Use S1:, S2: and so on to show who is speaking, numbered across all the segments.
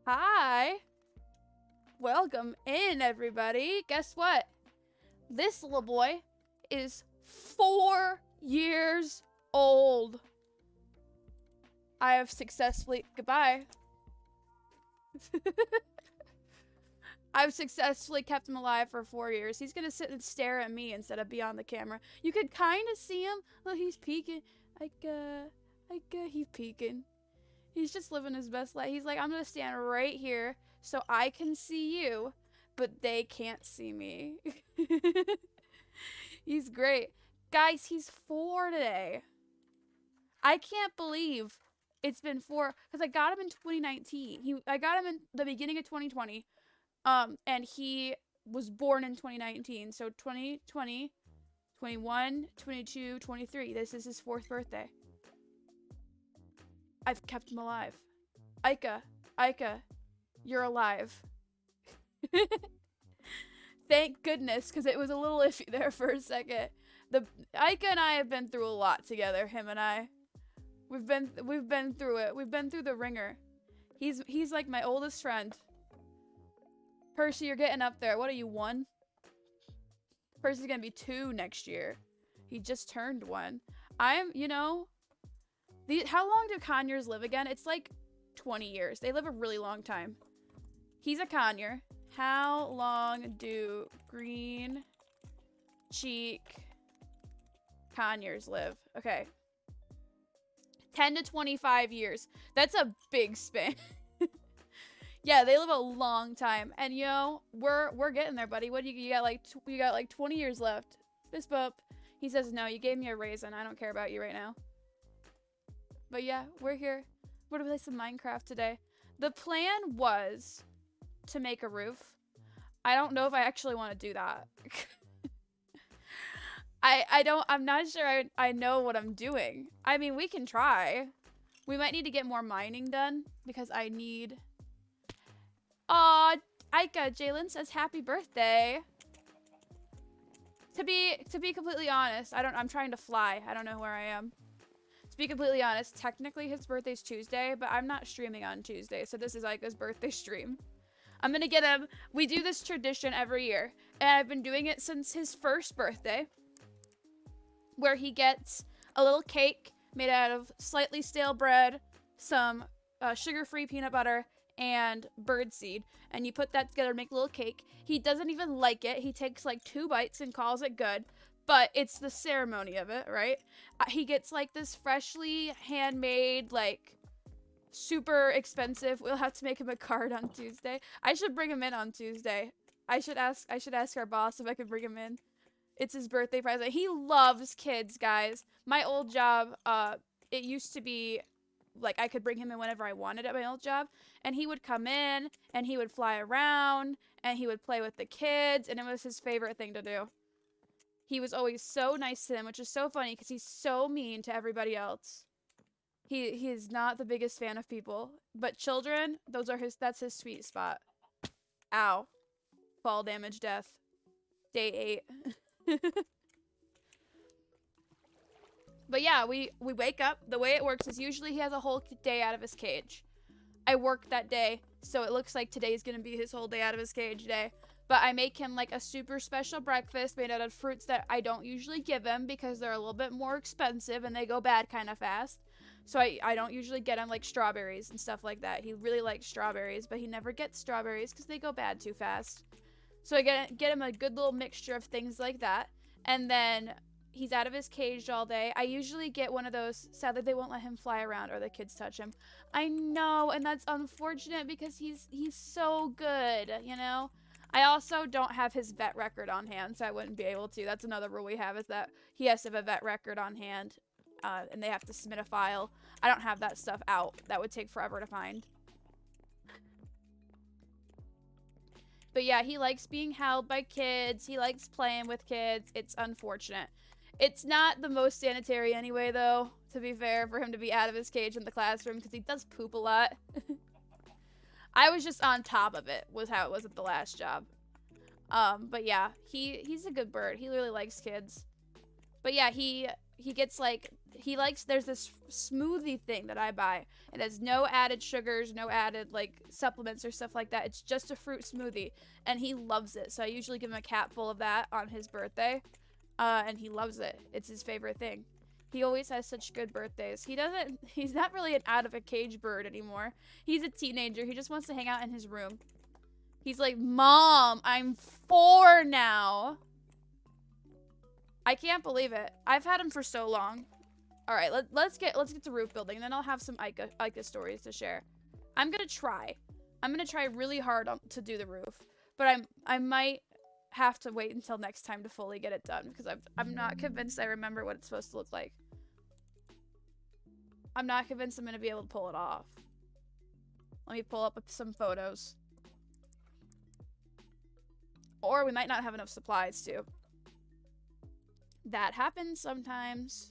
S1: Hi. Welcome in, everybody. Guess what? This little boy is 4 years old. I have successfully... Goodbye. I've successfully kept him alive for 4 years. He's gonna sit and stare at me instead of be on the camera. You could kind of see him. Oh, he's peeking. He's peeking. He's just living his best life. He's like, I'm gonna stand right here so I can see you, but they can't see me. He's great. Guys, he's 4 today. I can't believe it's been 4, because I got him in 2019. I got him in the beginning of 2020. And he was born in 2019. So 2020, 21, 22, 23. This is his 4th birthday. I've kept him alive. IEKA, you're alive. Thank goodness, because it was a little iffy there for a second. IEKA and I have been through a lot together, him and I. We've been through it. We've been through the ringer. He's like my oldest friend. Percy, you're getting up there. What are you, 1? Percy's gonna be 2 next year. He just turned 1. You know, how long do conures live again? It's like 20 years. They live a really long time. He's a conure. How long do green cheek conures live? Okay. 10 to 25 years. That's a big span. Yeah, they live a long time, and you know we're getting there, buddy. What do you got? You got like 20 years left. Fist bump. He says, "No, you gave me a raisin. I don't care about you right now." But yeah, we're here. We're gonna play some Minecraft today. The plan was to make a roof. I don't know if I actually want to do that. I'm not sure I know what I'm doing. I mean, we can try. We might need to get more mining done because I need. Aw, IEKA, Jalen says happy birthday. To be completely honest, I'm trying to fly. I don't know where I am. To be completely honest, technically his birthday's Tuesday, but I'm not streaming on Tuesday, so this is IEKA's birthday stream. I'm gonna get him. We do this tradition every year, and I've been doing it since his 1st birthday, where he gets a little cake made out of slightly stale bread, some sugar-free peanut butter, and birdseed, and you put that together to make a little cake. He doesn't even like it. He takes like 2 bites and calls it good, but it's the ceremony of it, right? He gets like this freshly handmade, like super expensive. We'll have to make him a card on Tuesday. I should bring him in on Tuesday. I should ask our boss if I could bring him in. It's his birthday present. He loves kids, guys. My old job, it used to be like I could bring him in whenever I wanted at my old job, and he would come in and he would fly around and he would play with the kids, and it was his favorite thing to do. He was always so nice to them, which is so funny because he's so mean to everybody else. He is not the biggest fan of people, but children, that's his sweet spot. Ow. Fall damage death. Day 8. But yeah, we wake up. The way it works is usually he has a whole day out of his cage. I work that day, so it looks like today's gonna be his whole day out of his cage day. But I make him like a super special breakfast made out of fruits that I don't usually give him because they're a little bit more expensive and they go bad kind of fast. So I don't usually get him like strawberries and stuff like that. He really likes strawberries, but he never gets strawberries because they go bad too fast. So I get him a good little mixture of things like that. And then he's out of his cage all day. I usually get one of those. Sadly, they won't let him fly around or the kids touch him. I know, and that's unfortunate because he's so good, you know? I also don't have his vet record on hand, so I wouldn't be able to. That's another rule we have, is that he has to have a vet record on hand, and they have to submit a file. I don't have that stuff out. That would take forever to find. But yeah, he likes being held by kids. He likes playing with kids. It's unfortunate. It's not the most sanitary anyway, though, to be fair, for him to be out of his cage in the classroom, because he does poop a lot. I was just on top of it, was how it was at the last job. But yeah, he's a good bird. He really likes kids. But yeah, he gets like he likes, there's this smoothie thing that I buy. It has no added sugars, no added like supplements or stuff like that. It's just a fruit smoothie, and he loves it. So I usually give him a cap full of that on his birthday, and he loves it. It's his favorite thing. He always has such good birthdays. He's not really an out of a cage bird anymore. He's a teenager. He just wants to hang out in his room. He's like, Mom, I'm 4 now. I can't believe it. I've had him for so long. All right, let's get to roof building, and then I'll have some IEKA stories to share. I'm gonna try really hard to do the roof, but I might have to wait until next time to fully get it done, because I'm not convinced I remember what it's supposed to look like. I'm not convinced I'm gonna be able to pull it off. Let me pull up some photos. Or we might not have enough supplies too. That happens sometimes.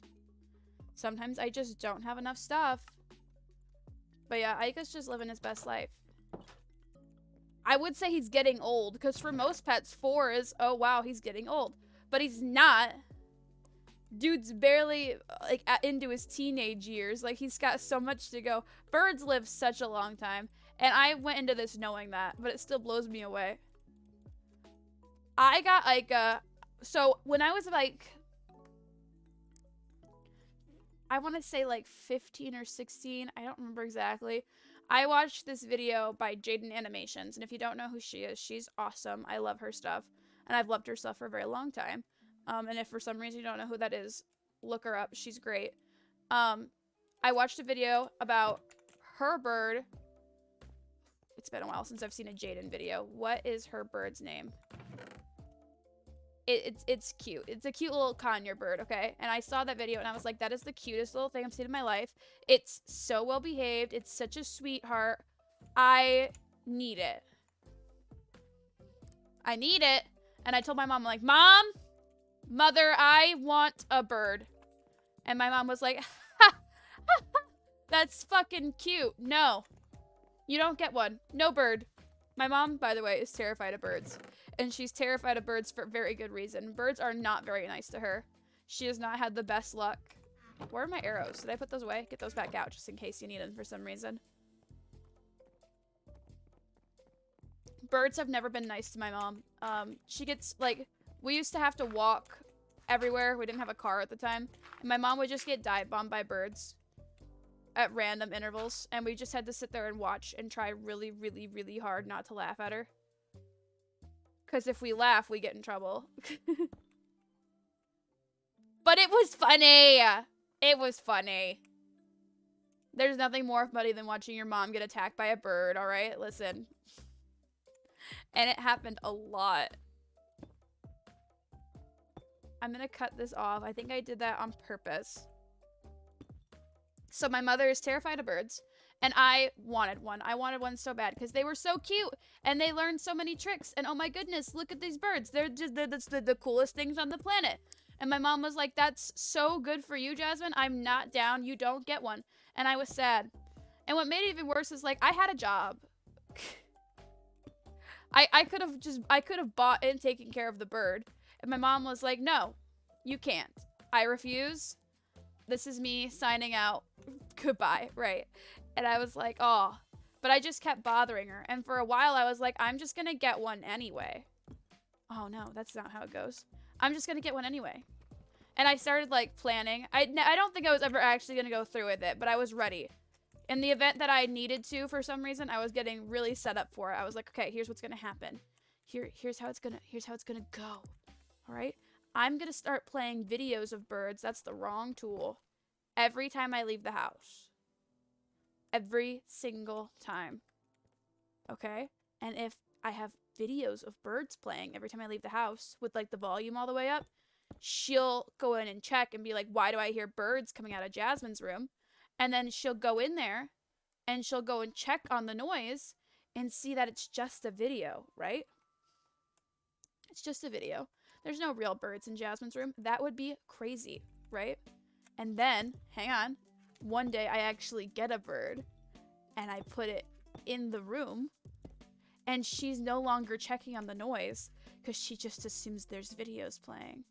S1: Sometimes I just don't have enough stuff. But yeah, IEKA's just living his best life. I would say he's getting old, because for most pets, 4 is, oh wow, he's getting old. But he's not. Dude's barely, like, into his teenage years. Like, he's got so much to go. Birds live such a long time. And I went into this knowing that, but it still blows me away. I got IEKA, so when I was like, I want to say like 15 or 16, I don't remember exactly. I watched this video by Jaden Animations, and if you don't know who she is, she's awesome. I love her stuff, and I've loved her stuff for a very long time. And if for some reason you don't know who that is, look her up. She's great. I watched a video about her bird. It's been a while since I've seen a Jaden video. What is her bird's name? It's cute. It's a cute little conure bird, okay? And I saw that video and I was like, that is the cutest little thing I've seen in my life. It's so well behaved. It's such a sweetheart. I need it. I need it. And I told my mom, I'm like, Mom, Mother, I want a bird. And my mom was like, that's fucking cute. No, you don't get one. No bird. My mom, by the way, is terrified of birds. And she's terrified of birds for very good reason. Birds are not very nice to her. She has not had the best luck. Where are my arrows? Did I put those away? Get those back out just in case you need them for some reason. Birds have never been nice to my mom. She gets, like, we used to have to walk everywhere. We didn't have a car at the time. And my mom would just get dive bombed by birds at random intervals. And we just had to sit there and watch and try really, really, really hard not to laugh at her. Because if we laugh, we get in trouble. But it was funny. It was funny. There's nothing more funny than watching your mom get attacked by a bird, alright? Listen. And it happened a lot. I'm gonna cut this off. I think I did that on purpose. So my mother is terrified of birds. And I wanted one. I wanted one so bad because they were so cute and they learned so many tricks. And oh my goodness, look at these birds. They're the coolest things on the planet. And my mom was like, that's so good for you, Jasmine. I'm not down. You don't get one. And I was sad. And what made it even worse is, like, I had a job. I could have bought and taken care of the bird. And my mom was like, no, you can't. I refuse. This is me signing out. Goodbye. Right. And I was like, oh, but I just kept bothering her. And for a while I was like, I'm just going to get one anyway. Oh no, that's not how it goes. I'm just going to get one anyway. And I started like planning. I don't think I was ever actually going to go through with it, but I was ready. In the event that I needed to, for some reason, I was getting really set up for it. I was like, okay, here's what's going to happen. Here's how it's going to go. All right. I'm going to start playing videos of birds. That's the wrong tool. Every time I leave the house. Every single time. Okay? And if I have videos of birds playing every time I leave the house with like the volume all the way up, she'll go in and check and be like, why do I hear birds coming out of Jasmine's room? And then she'll go in there and she'll go and check on the noise and see that it's just a video, right? It's just a video. There's no real birds in Jasmine's room. That would be crazy, right? And then, hang on, one day I actually get a bird and I put it in the room and she's no longer checking on the noise because she just assumes there's videos playing.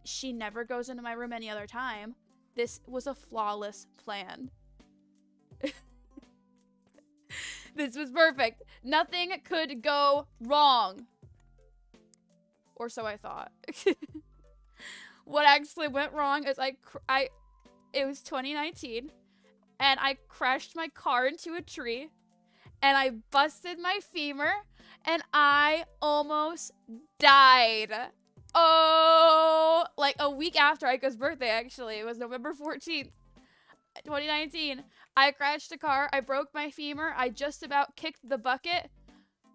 S1: She never goes into my room any other time This was a flawless plan. This was perfect. Nothing could go wrong. Or so I thought. What actually went wrong is it was 2019 and I crashed my car into a tree and I busted my femur and I almost died. Oh, like a week after Aika's birthday, actually. It was November 14th, 2019. I crashed a car. I broke my femur. I just about kicked the bucket.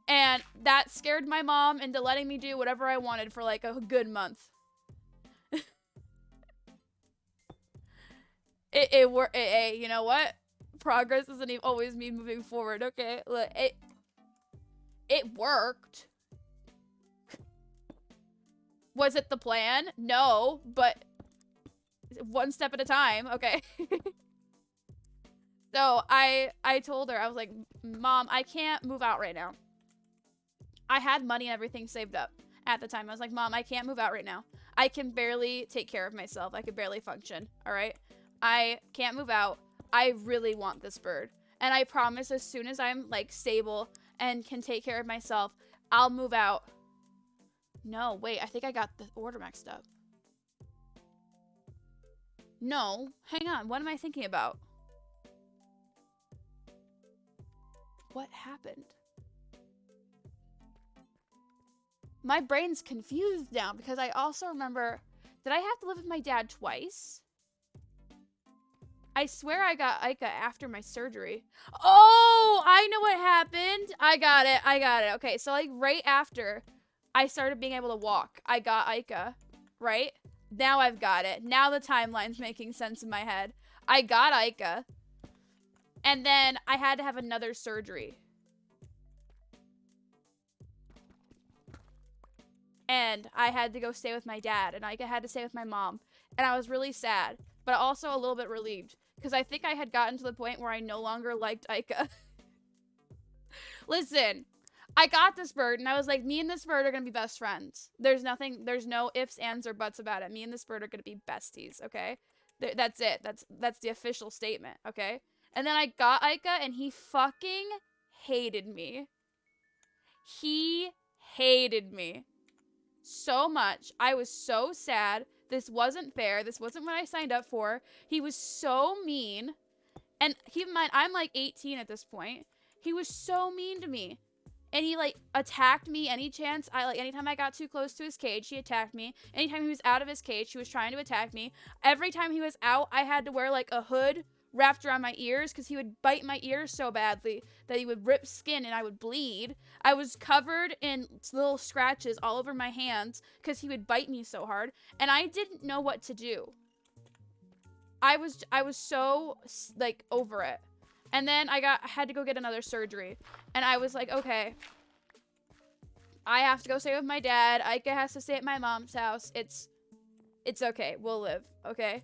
S1: And that scared my mom into letting me do whatever I wanted for like a good month. You know what? Progress doesn't always mean moving forward, okay? Look, it worked. Was it the plan? No, but one step at a time, okay? So I told her, I was like, Mom, I can't move out right now. I had money and everything saved up at the time. I was like, Mom, I can't move out right now. I can barely take care of myself. I could barely function, all right? I can't move out. I really want this bird. And I promise as soon as I'm like stable and can take care of myself, I'll move out. No, wait, I think I got the order mixed up. No, hang on. What am I thinking about? What happened? My brain's confused now because I also remember, did I have to live with my dad twice? I swear I got IEKA after my surgery. Oh, I know what happened. I got it. Okay, so like right after I started being able to walk, I got IEKA, right? Now I've got it. Now the timeline's making sense in my head. I got IEKA. And then I had to have another surgery. And I had to go stay with my dad. And IEKA had to stay with my mom. And I was really sad, but also a little bit relieved. Because I think I had gotten to the point where I no longer liked IEKA. Listen, I got this bird, and I was like, me and this bird are going to be best friends. There's no ifs, ands, or buts about it. Me and this bird are going to be besties, okay? That's it. That's the official statement, okay? And then I got IEKA, and he fucking hated me. He hated me so much. I was so sad. This wasn't fair. This wasn't what I signed up for. He was so mean. And keep in mind, I'm like 18 at this point. He was so mean to me. And he like attacked me anytime I got too close to his cage, he attacked me. Anytime he was out of his cage, he was trying to attack me. Every time he was out, I had to wear like a hood wrapped around my ears because he would bite my ears so badly that he would rip skin and I would bleed. I was covered in little scratches all over my hands because he would bite me so hard, and I didn't know what to do. I was so like over it. And then I had to go get another surgery, and I was like, okay, I have to go stay with my dad. IEKA has to stay at my mom's house. It's okay. We'll live, okay?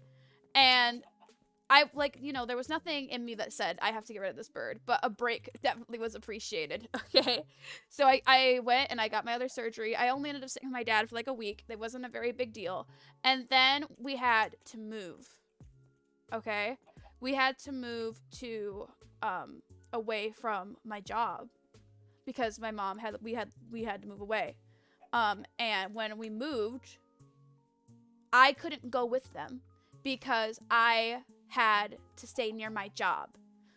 S1: And I, like, you know, there was nothing in me that said I have to get rid of this bird, but a break definitely was appreciated, okay? So I went and I got my other surgery. I only ended up staying with my dad for like a week. It wasn't a very big deal. And then we had to move, okay? We had to move to, away from my job because my mom we had to move away. And when we moved, I couldn't go with them because I had to stay near my job.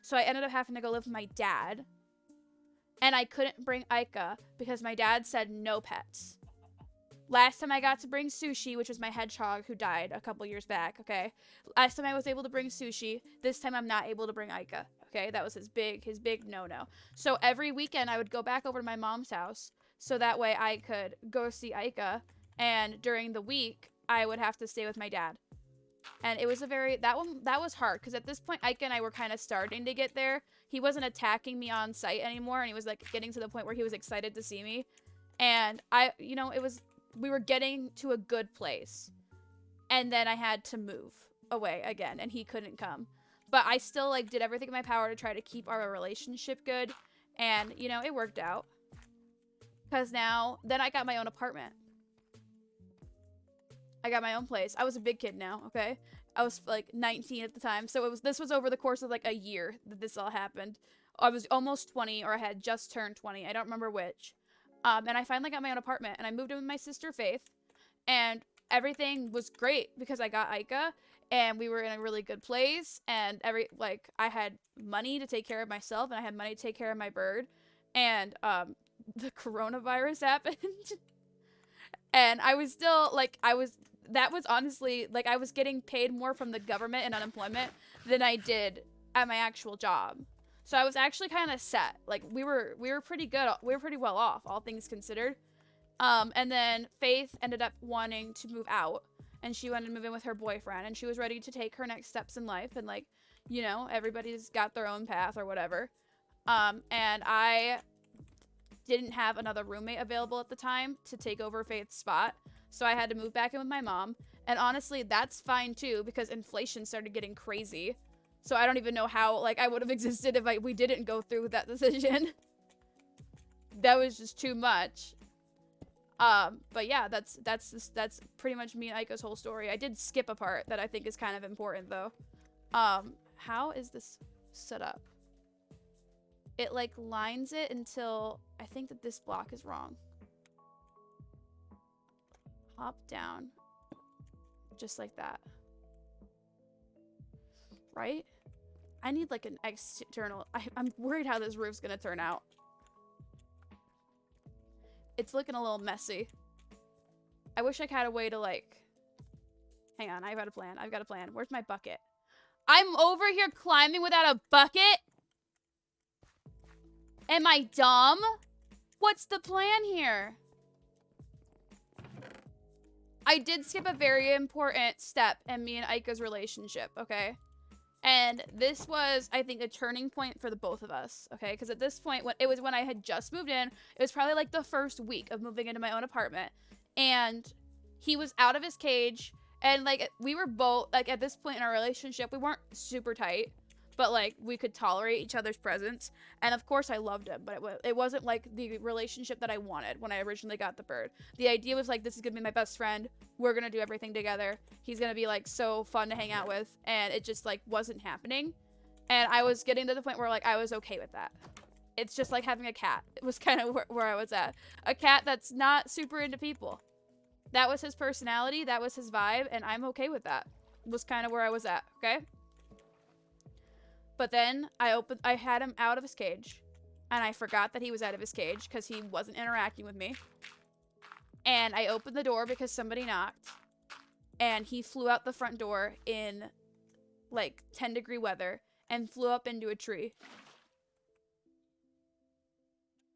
S1: So I ended up having to go live with my dad. And I couldn't bring IEKA because my dad said no pets. Last time I got to bring Sushi, which was my hedgehog who died a couple years back, okay? Last time I was able to bring Sushi. This time I'm not able to bring IEKA, okay? That was his big no-no. So every weekend I would go back over to my mom's house so that way I could go see IEKA. And during the week, I would have to stay with my dad. And it was that was hard because at this point IEKA and I were kind of starting to get there. He wasn't attacking me on sight anymore, and he was like getting to the point where he was excited to see me. And we were getting to a good place. And then I had to move away again, and he couldn't come. But I still like did everything in my power to try to keep our relationship good, and you know, it worked out. Cuz then I got my own apartment. I got my own place. I was a big kid now, okay? I was like 19 at the time. So this was over the course of like a year that this all happened. I was almost 20, or I had just turned 20. I don't remember which. And I finally got my own apartment, and I moved in with my sister Faith, and everything was great because I got IEKA, and we were in a really good place, and I had money to take care of myself, and I had money to take care of my bird, and the coronavirus happened, and I was still like that was honestly like I was getting paid more from the government and unemployment than I did at my actual job. So I was actually kind of set. Like we were pretty good. We were pretty well off, all things considered. And then Faith ended up wanting to move out, and she wanted to move in with her boyfriend, and she was ready to take her next steps in life, and like, you know, everybody's got their own path or whatever. And I didn't have another roommate available at the time to take over Faith's spot, so I had to move back in with my mom. And honestly, that's fine too, because inflation started getting crazy. So I don't even know how, like, I would have existed if we didn't go through with that decision. That was just too much. But yeah, that's pretty much me and Aika's whole story. I did skip a part that I think is kind of important, though. How is this set up? It, like, lines it until I think that this block is wrong. Hop down. Just like that. Right? I need like an external. I'm worried how this roof's gonna turn out. It's looking a little messy. I wish I had a way to like. Hang on, I've got a plan. I've got a plan. Where's my bucket? I'm over here climbing without a bucket? Am I dumb? What's the plan here? I did skip a very important step in me and Aika's relationship, okay? And this was, I think, a turning point for the both of us, okay? Because at this point, it was when I had just moved in. It was probably like the first week of moving into my own apartment. And he was out of his cage. And like, we were both, like at this point in our relationship, we weren't super tight. But like, we could tolerate each other's presence. And of course, I loved him. But it wasn't like the relationship that I wanted when I originally got the bird. The idea was like, this is going to be my best friend. We're going to do everything together. He's going to be like so fun to hang out with. And it just like wasn't happening. And I was getting to the point where like, I was okay with that. It's just like having a cat. It was kind of where I was at. A cat that's not super into people. That was his personality. That was his vibe. And I'm okay with that. Was kind of where I was at. Okay. But then I had him out of his cage, and I forgot that he was out of his cage because he wasn't interacting with me. And I opened the door because somebody knocked, and he flew out the front door in like 10-degree weather and flew up into a tree.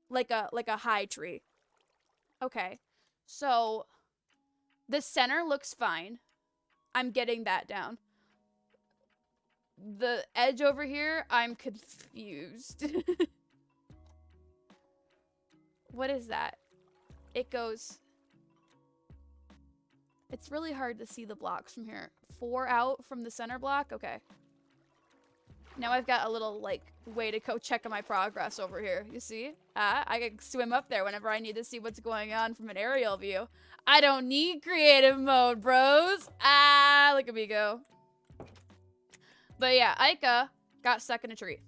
S1: Like a high tree. Okay. So the center looks fine. I'm getting that down. The edge over here, I'm confused. What is that? It goes... It's really hard to see the blocks from here. 4 out from the center block? Okay. Now I've got a little, like, way to go check on my progress over here. You see? I can swim up there whenever I need to see what's going on from an aerial view. I don't need creative mode, bros. Look at me go. But yeah, Aika got stuck in a tree.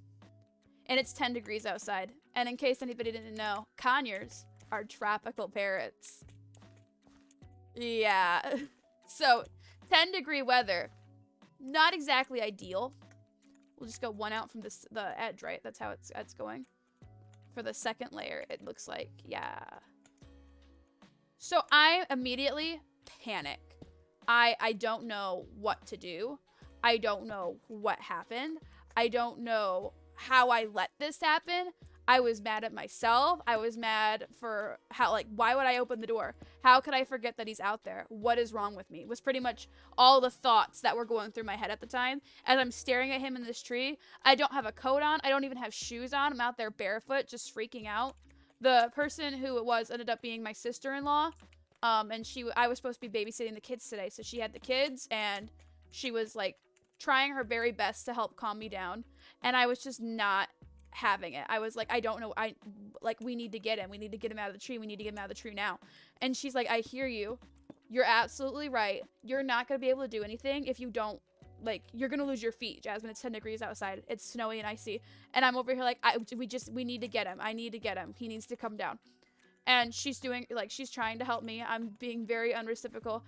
S1: And it's 10 degrees outside. And in case anybody didn't know, conures are tropical parrots. Yeah. So, 10-degree weather. Not exactly ideal. We'll just go 1 out from the edge, right? That's how it's going. For the second layer, it looks like. Yeah. So, I immediately panic. I don't know what to do. I don't know what happened. I don't know how I let this happen. I was mad at myself. I was mad for how, like, why would I open the door? How could I forget that he's out there? What is wrong with me? Was pretty much all the thoughts that were going through my head at the time. As I'm staring at him in this tree, I don't have a coat on. I don't even have shoes on. I'm out there barefoot, just freaking out. The person who it was ended up being my sister-in-law. And I was supposed to be babysitting the kids today. So she had the kids and she was like, trying her very best to help calm me down, and I was just not having it. I was like, I don't know, we need to get him. We need to get him out of the tree. We need to get him out of the tree now. And she's like, I hear you. You're absolutely right. You're not going to be able to do anything if you don't like, you're gonna lose your feet, Jasmine. It's 10 degrees outside. It's snowy and icy. And I'm over here like, we need to get him. I need to get him. He needs to come down. And she's doing, like, she's trying to help me. I'm being very unreciprocal.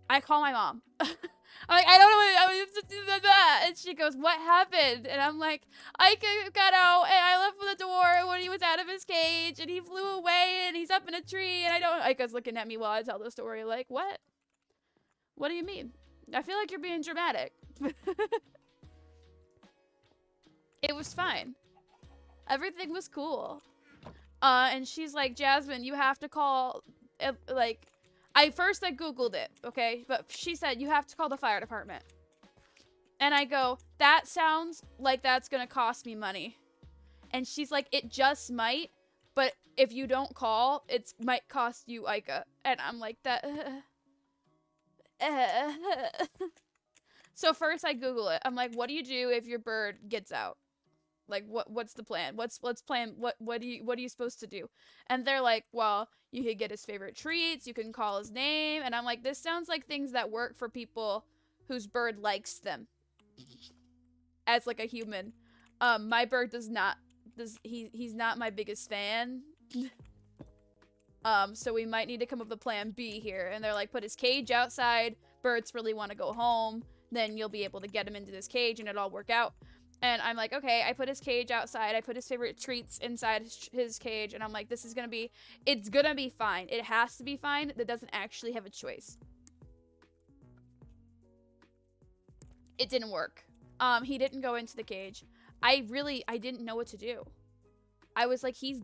S1: I call my mom. I'm like, I don't know. And she goes, what happened? And I'm like, IEKA got out and I left the door when he was out of his cage and he flew away and he's up in a tree and I don't. IEKA's looking at me while I tell the story like, what? What do you mean? I feel like you're being dramatic. It was fine. Everything was cool. And she's like, Jasmine, you have to call, like, I Googled it, okay? But she said, you have to call the fire department. And I go, that sounds like that's gonna cost me money. And she's like, it just might, but if you don't call, it might cost you IEKA. And I'm like, that. So first I Google it. I'm like, what do you do if your bird gets out? Like, what's the plan? Let's plan. What are you supposed to do? And they're like, well, you could get his favorite treats. You can call his name. And I'm like, this sounds like things that work for people whose bird likes them. As like a human. My bird does not. He's not my biggest fan. So we might need to come up with plan B here. And they're like, put his cage outside. Birds really want to go home. Then you'll be able to get him into this cage and it'll all work out. And I'm like, okay, I put his cage outside. I put his favorite treats inside his cage. And I'm like, it's gonna be fine. It has to be fine. That doesn't actually have a choice. It didn't work. He didn't go into the cage. I didn't know what to do. I was like, he's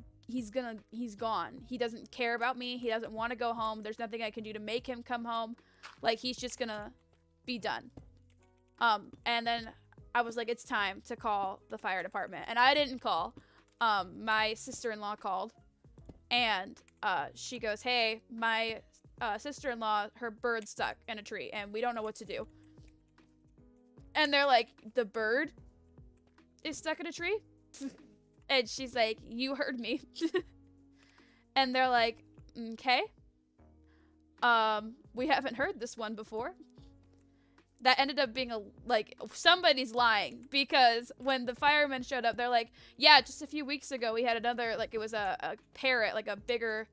S1: gone. He doesn't care about me. He doesn't want to go home. There's nothing I can do to make him come home. Like, he's just gonna be done. And then I was like, it's time to call the fire department. And I didn't call. My sister-in-law called. And she goes, hey, my sister-in-law, her bird's stuck in a tree. And we don't know what to do. And they're like, the bird is stuck in a tree? And she's like, you heard me. And they're like, okay. We haven't heard this one before. That ended up being somebody's lying, because when the firemen showed up, they're like, yeah, just a few weeks ago we had another, like, it was a parrot, like a bigger,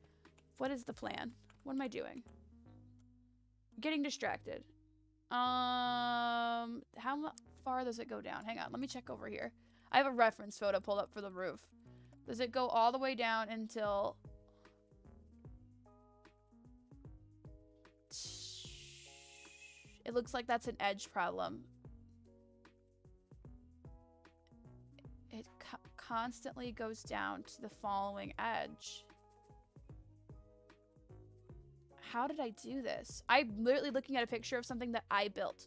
S1: what is the plan? What am I doing? Getting distracted. How far does it go down? Hang on, let me check over here. I have a reference photo pulled up for the roof. Does it go all the way down until... It looks like that's an edge problem. It constantly goes down to the following edge. How did I do this? I'm literally looking at a picture of something that I built.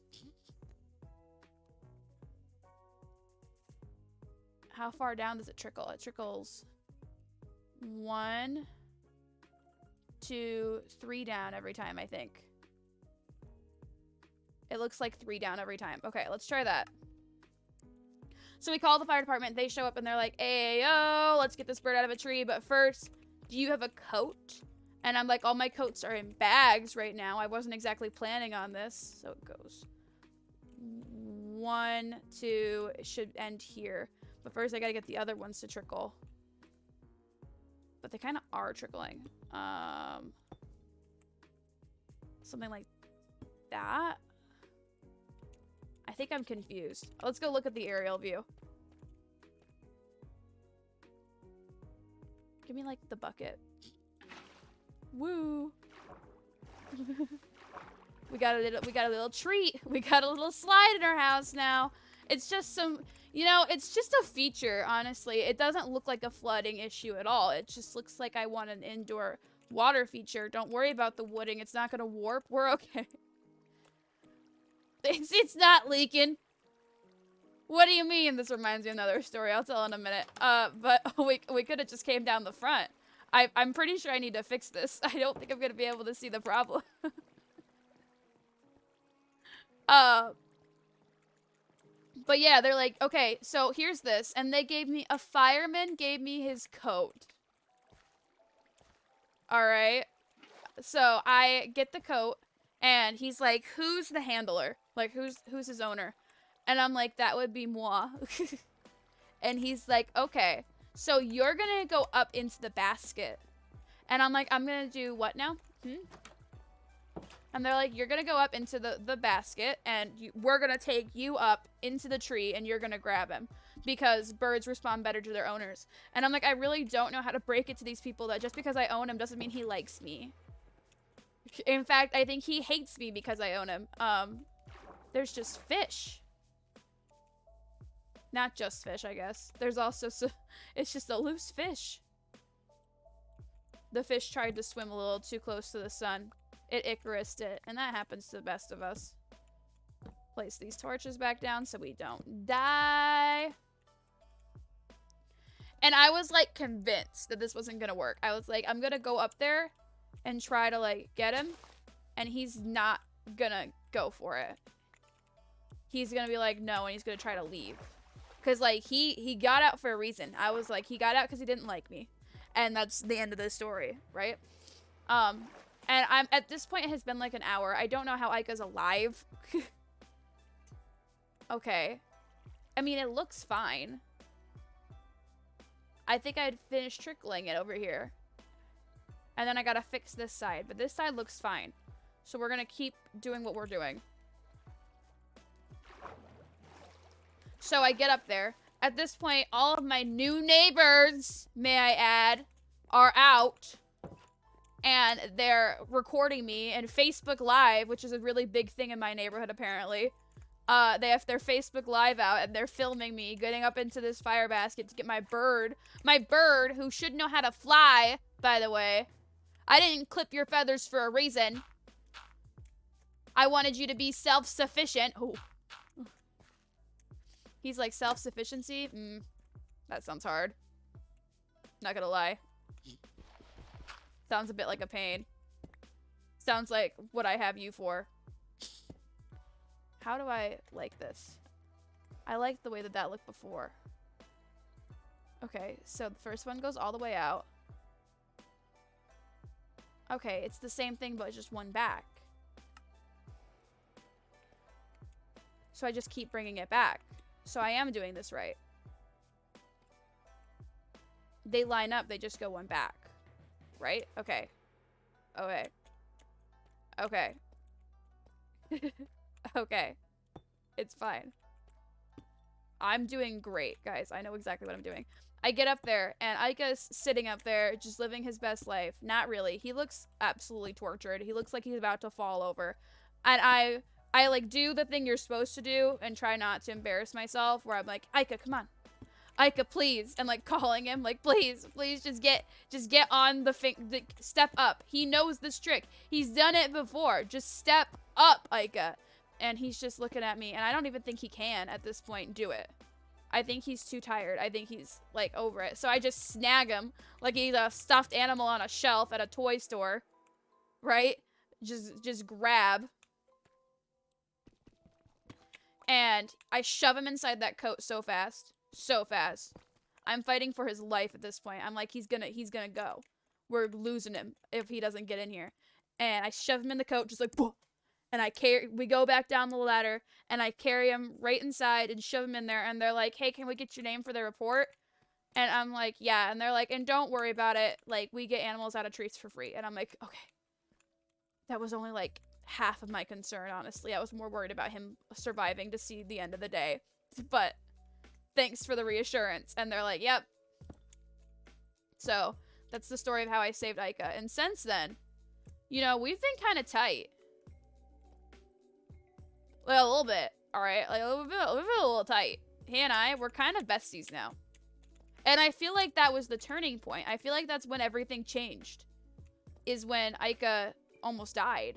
S1: How far down does it trickle? It trickles 1, 2, 3 down every time, I think. It looks like 3 down every time. Okay, let's try that. So we call the fire department. They show up and they're like, Ayo, let's get this bird out of a tree. But first, do you have a coat? And I'm like, all my coats are in bags right now. I wasn't exactly planning on this. So it goes 1, 2, it should end here. But first I gotta get the other ones to trickle. But they kind of are trickling. Something like that. I think I'm confused. Let's go look at the aerial view. Give me, like, the bucket. Woo! we got a little treat. We got a little slide in our house now. It's just some, you know, it's just a feature, honestly. It doesn't look like a flooding issue at all. It just looks like I want an indoor water feature. Don't worry about the wooding. It's not gonna warp. We're okay. It's not leaking. What do you mean? This reminds me of another story. I'll tell in a minute. But we could have just came down the front. I'm pretty sure I need to fix this. I don't think I'm gonna be able to see the problem. But yeah, they're like, okay, so here's this. And they gave me, a fireman gave me his coat. Alright. So I get the coat. And he's like, who's the handler? Like, who's his owner? And I'm like, that would be moi. And he's like, okay, so you're gonna go up into the basket. And I'm like, I'm gonna do what now? And they're like, you're gonna go up into the basket, and we're gonna take you up into the tree, and you're gonna grab him. Because birds respond better to their owners. And I'm like, I really don't know how to break it to these people that just because I own him doesn't mean he likes me. In fact, I think he hates me because I own him. There's just fish. Not just fish, I guess. There's also, it's just a loose fish. The fish tried to swim a little too close to the sun. It Icarused it, and that happens to the best of us. Place these torches back down so we don't die. And I was, like, convinced that this wasn't gonna work. I was like, I'm gonna go up there and try to, like, get him, and he's not gonna go for it. He's gonna be like, no, and he's gonna try to leave. Because, like, he got out for a reason. I was like, he got out because he didn't like me. And that's the end of the story, right? And I'm at this point, it has been like an hour. I don't know how IEKA's alive. Okay. I mean, it looks fine. I think I'd finished trickling it over here. And then I gotta fix this side. But this side looks fine. So we're gonna keep doing what we're doing. So I get up there. At this point, all of my new neighbors, may I add, are out. And they're recording me in Facebook Live, which is a really big thing in my neighborhood, apparently. They have their Facebook Live out, and they're filming me getting up into this fire basket to get my bird. My bird, who should know how to fly, by the way. I didn't clip your feathers for a reason. I wanted you to be self-sufficient. Oh. He's like, self-sufficiency? That sounds hard. Not gonna lie. Sounds a bit like a pain. Sounds like what I have you for. How do I like this? I like the way that that looked before. Okay, so the first one goes all the way out. Okay, it's the same thing, but just one back. So I just keep bringing it back. So I am doing this right. They line up, they just go one back. Right? Okay. Okay. Okay. Okay. It's fine. I'm doing great, guys. I know exactly what I'm doing. I get up there, and IEKA's sitting up there, just living his best life. Not really. He looks absolutely tortured. He looks like he's about to fall over. And I like, do the thing you're supposed to do and try not to embarrass myself, where I'm like, IEKA, come on. IEKA, please. And, like, calling him, like, please, just get on the step up. He knows this trick. He's done it before. Just step up, IEKA. And he's just looking at me, and I don't even think he can, at this point, do it. I think he's too tired. I think he's, like, over it. So I just snag him like he's a stuffed animal on a shelf at a toy store. Right? Just grab. And I shove him inside that coat so fast. So fast. I'm fighting for his life at this point. I'm like, he's gonna go. We're losing him if he doesn't get in here. And I shove him in the coat, just like, Whoa! And we go back down the ladder, and I carry him right inside and shove him in there, and they're like, hey, can we get your name for the report? And I'm like, yeah. And they're like, and don't worry about it. Like, we get animals out of trees for free. And I'm like, okay. That was only, like, half of my concern, honestly. I was more worried about him surviving to see the end of the day. But thanks for the reassurance. And they're like, yep. So, that's the story of how I saved IEKA. And since then, you know, we've been kind of tight. Well, a little bit, alright? Like, we've been a little tight. He and I, we're kind of besties now. And I feel like that was the turning point. I feel like that's when everything changed. Is when IEKA almost died.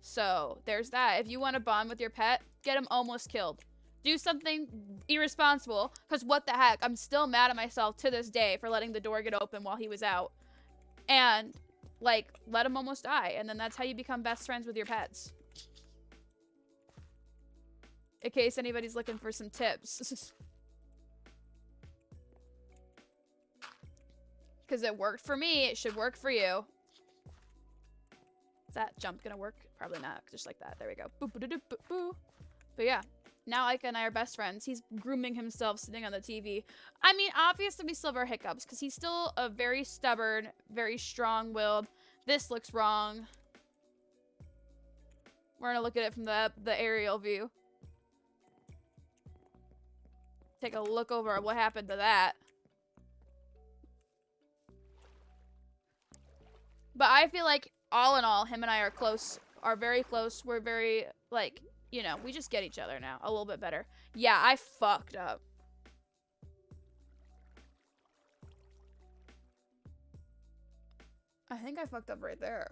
S1: So, there's that. If you want to bond with your pet, get him almost killed. Do something irresponsible, because what the heck? I'm still mad at myself to this day for letting the door get open while he was out. And, like, let him almost die. And then that's how you become best friends with your pets. In case anybody's looking for some tips. Because it worked for me, it should work for you. Is that jump gonna work? Probably not. Just like that. There we go. Boop, boop, boop, boop, boop. But yeah, now IEKA and I are best friends. He's grooming himself sitting on the TV. I mean, obviously we still have our hiccups because he's still a very stubborn, very strong-willed. This looks wrong. We're gonna look at it from the aerial view. Take a look over at what happened to that. But I feel like, all in all, him and I are close, are very close. We're very, like, you know, we just get each other now a little bit better. Yeah, I fucked up. I think I fucked up right there.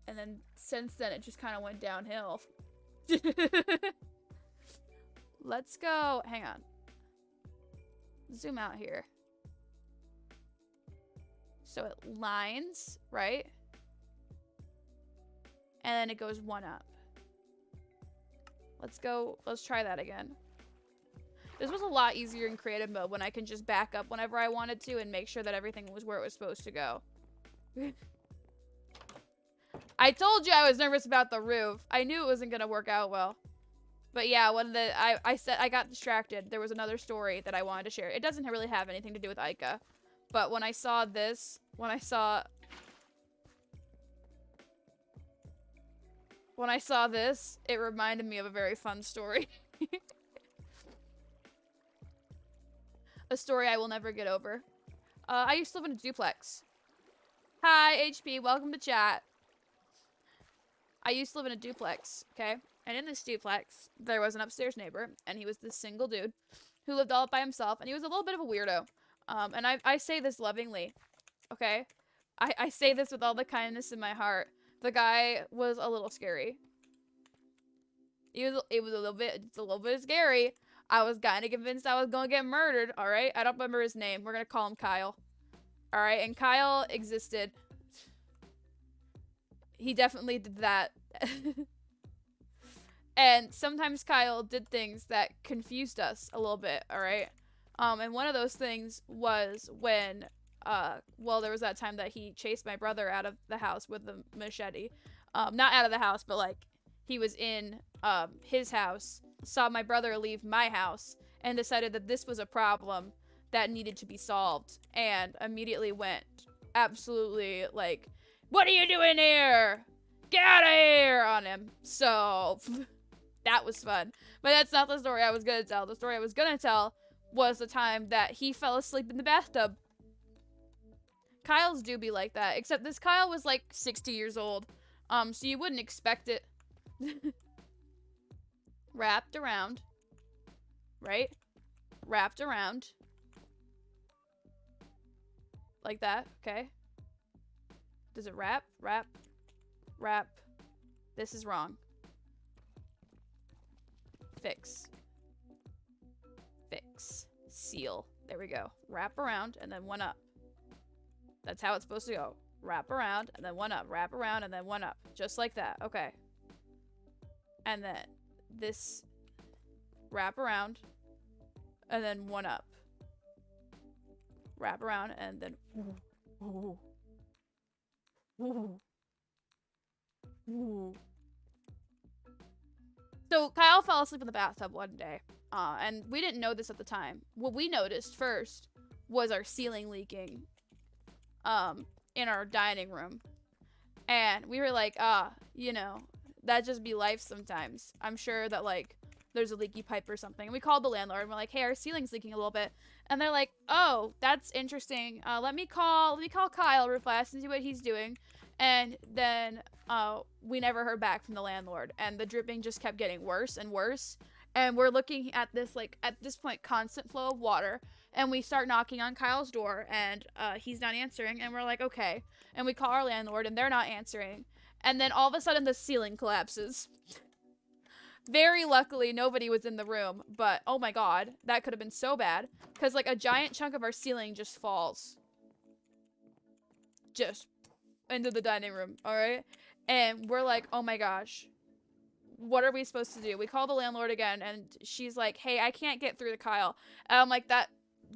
S1: And then, since then, it just kind of went downhill. Let's go. Hang on. Zoom out here. So it lines, right? And then it goes one up. Let's go. Let's try that again. This was a lot easier in creative mode when I can just back up whenever I wanted to and make sure that everything was where it was supposed to go. I told you I was nervous about the roof. I knew it wasn't going to work out well. But yeah, when I said I got distracted, there was another story that I wanted to share. It doesn't really have anything to do with IEKA. But when I saw this, when I saw this, it reminded me of a very fun story. A story I will never get over. I used to live in a duplex. Hi, HP. Welcome to chat. I used to live in a duplex, okay? And in this duplex, there was an upstairs neighbor, and he was this single dude who lived all by himself, and he was a little bit of a weirdo. And I say this lovingly, okay? I say this with all the kindness in my heart. The guy was a little scary. It was a little bit scary. I was kind of convinced I was gonna get murdered, alright? I don't remember his name. We're gonna call him Kyle. Alright, and Kyle existed. He definitely did that. And sometimes Kyle did things that confused us a little bit, alright? And one of those things was when, well, there was that time that he chased my brother out of the house with the machete. Not out of the house, but, like, he was in, his house, saw my brother leave my house, and decided that this was a problem that needed to be solved, and immediately went absolutely, like, what are you doing here? Get out of here! On him. So, that was fun. But that's not the story I was gonna tell. The story I was gonna tell was the time that he fell asleep in the bathtub. Kyle's do be like that, except this Kyle was like 60 years old. So you wouldn't expect it. Wrapped around. Right? Wrapped around. Like that, okay? Does it wrap? Wrap. Wrap. This is wrong. Fix. Fix. Seal. There we go. Wrap around and then one up. That's how it's supposed to go. Wrap around and then one up. Wrap around and then one up. Just like that. Okay. And then this wrap around and then one up. Wrap around and then ooh. Ooh. Ooh. So Kyle fell asleep in the bathtub one day, and we didn't know this at the time. What we noticed first was our ceiling leaking in our dining room. And we were like, you know, that just be life sometimes. I'm sure that, like, there's a leaky pipe or something. And we called the landlord and we're like, hey, our ceiling's leaking a little bit. And they're like, oh, that's interesting. Let me call Kyle real fast and see what he's doing. And then we never heard back from the landlord, and the dripping just kept getting worse and worse. And we're looking at this, like, at this point, constant flow of water, and we start knocking on Kyle's door, and he's not answering, and we're like, okay. And we call our landlord, and they're not answering. And then all of a sudden the ceiling collapses. Very luckily nobody was in the room, but oh my god, that could have been so bad, because like a giant chunk of our ceiling just falls. Just into the dining room, alright? And we're like, oh my gosh, what are we supposed to do? We call the landlord again, and she's like, hey, I can't get through to Kyle. And I'm like, that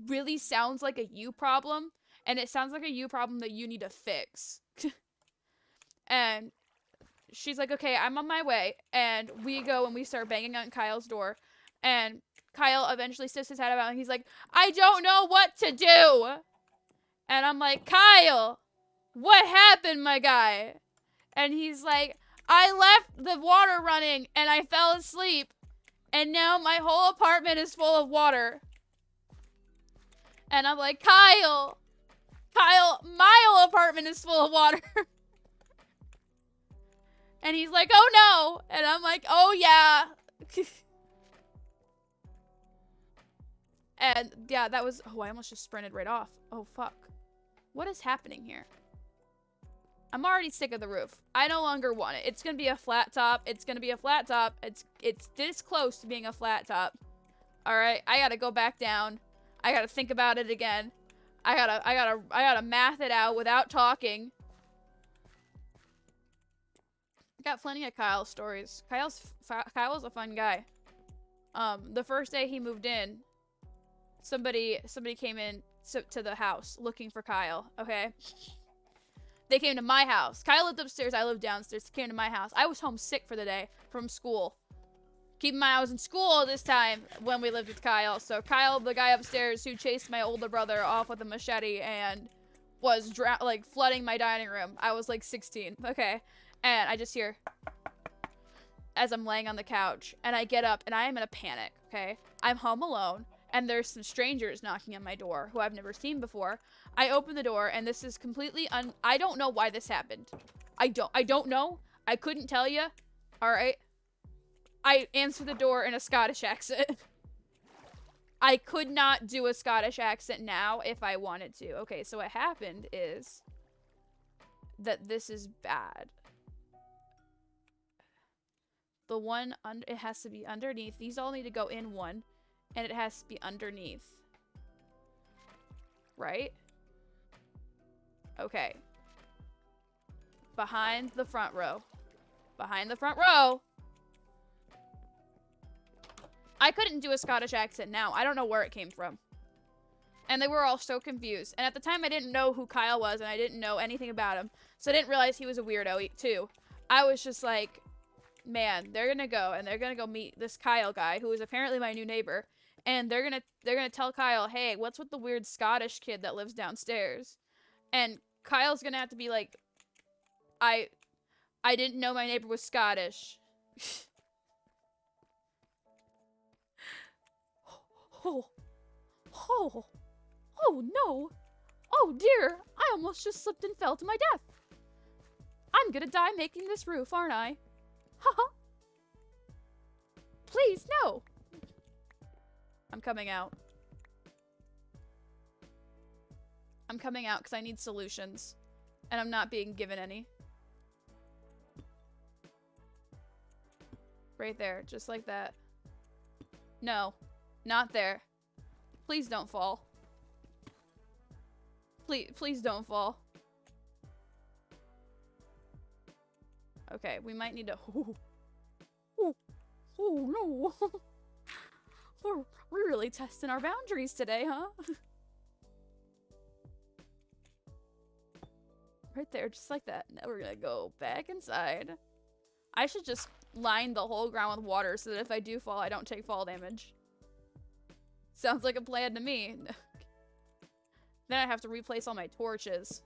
S1: really sounds like a you problem. and it sounds like a you problem that you need to fix. And she's like, okay, I'm on my way. And we go and we start banging on Kyle's door. And Kyle eventually sticks his head out and he's like, I don't know what to do. And I'm like, Kyle, what happened, my guy? And he's like, I left the water running and I fell asleep. And now my whole apartment is full of water. And I'm like, Kyle, my whole apartment is full of water. And he's like, oh no. And I'm like, oh yeah. And yeah, that was, oh, I almost just sprinted right off. Oh, fuck. What is happening here? I'm already sick of the roof. I no longer want it. It's gonna be a flat top. It's gonna be a flat top. It's this close to being a flat top. Alright, I gotta go back down. I gotta think about it again. I gotta math it out without talking. I got plenty of Kyle stories. Kyle's a fun guy. The first day he moved in, somebody came in to the house looking for Kyle, okay? They came to my house. Kyle lived upstairs, I lived downstairs. They came to my house. I was homesick for the day from school. Keep in mind, I was in school this time when we lived with Kyle. So Kyle, the guy upstairs who chased my older brother off with a machete and was like flooding my dining room. I was like 16, okay? And I just hear as I'm laying on the couch and I get up and I am in a panic, okay? I'm home alone and there's some strangers knocking on my door who I've never seen before. I open the door and this is completely I don't know why this happened. I don't know. I couldn't tell you. All right. I answer the door in a Scottish accent. I could not do a Scottish accent now if I wanted to. Okay, so what happened is that this is bad. The one, it has to be underneath. These all need to go in one, and it has to be underneath. Right? Okay. Behind the front row. Behind the front row. I couldn't do a Scottish accent now. I don't know where it came from. And they were all so confused. And at the time, I didn't know who Kyle was, and I didn't know anything about him. So I didn't realize he was a weirdo, too. I was just like, man, they're gonna go, and they're gonna go meet this Kyle guy, who is apparently my new neighbor. And they're gonna tell Kyle, hey, what's with the weird Scottish kid that lives downstairs? And Kyle's gonna have to be like, I didn't know my neighbor was Scottish. Oh no. Oh dear, I almost just slipped and fell to my death. I'm gonna die making this roof, aren't I? Haha. Please, no. I'm coming out. I'm coming out because I need solutions. And I'm not being given any. Right there, just like that. No, not there. Please don't fall. Please don't fall. Okay, we might need to... Oh no. We're really testing our boundaries today, huh? Right there, just like that. Now we're gonna go back inside. I should just line the whole ground with water so that if I do fall, I don't take fall damage. Sounds like a plan to me. Then I have to replace all my torches.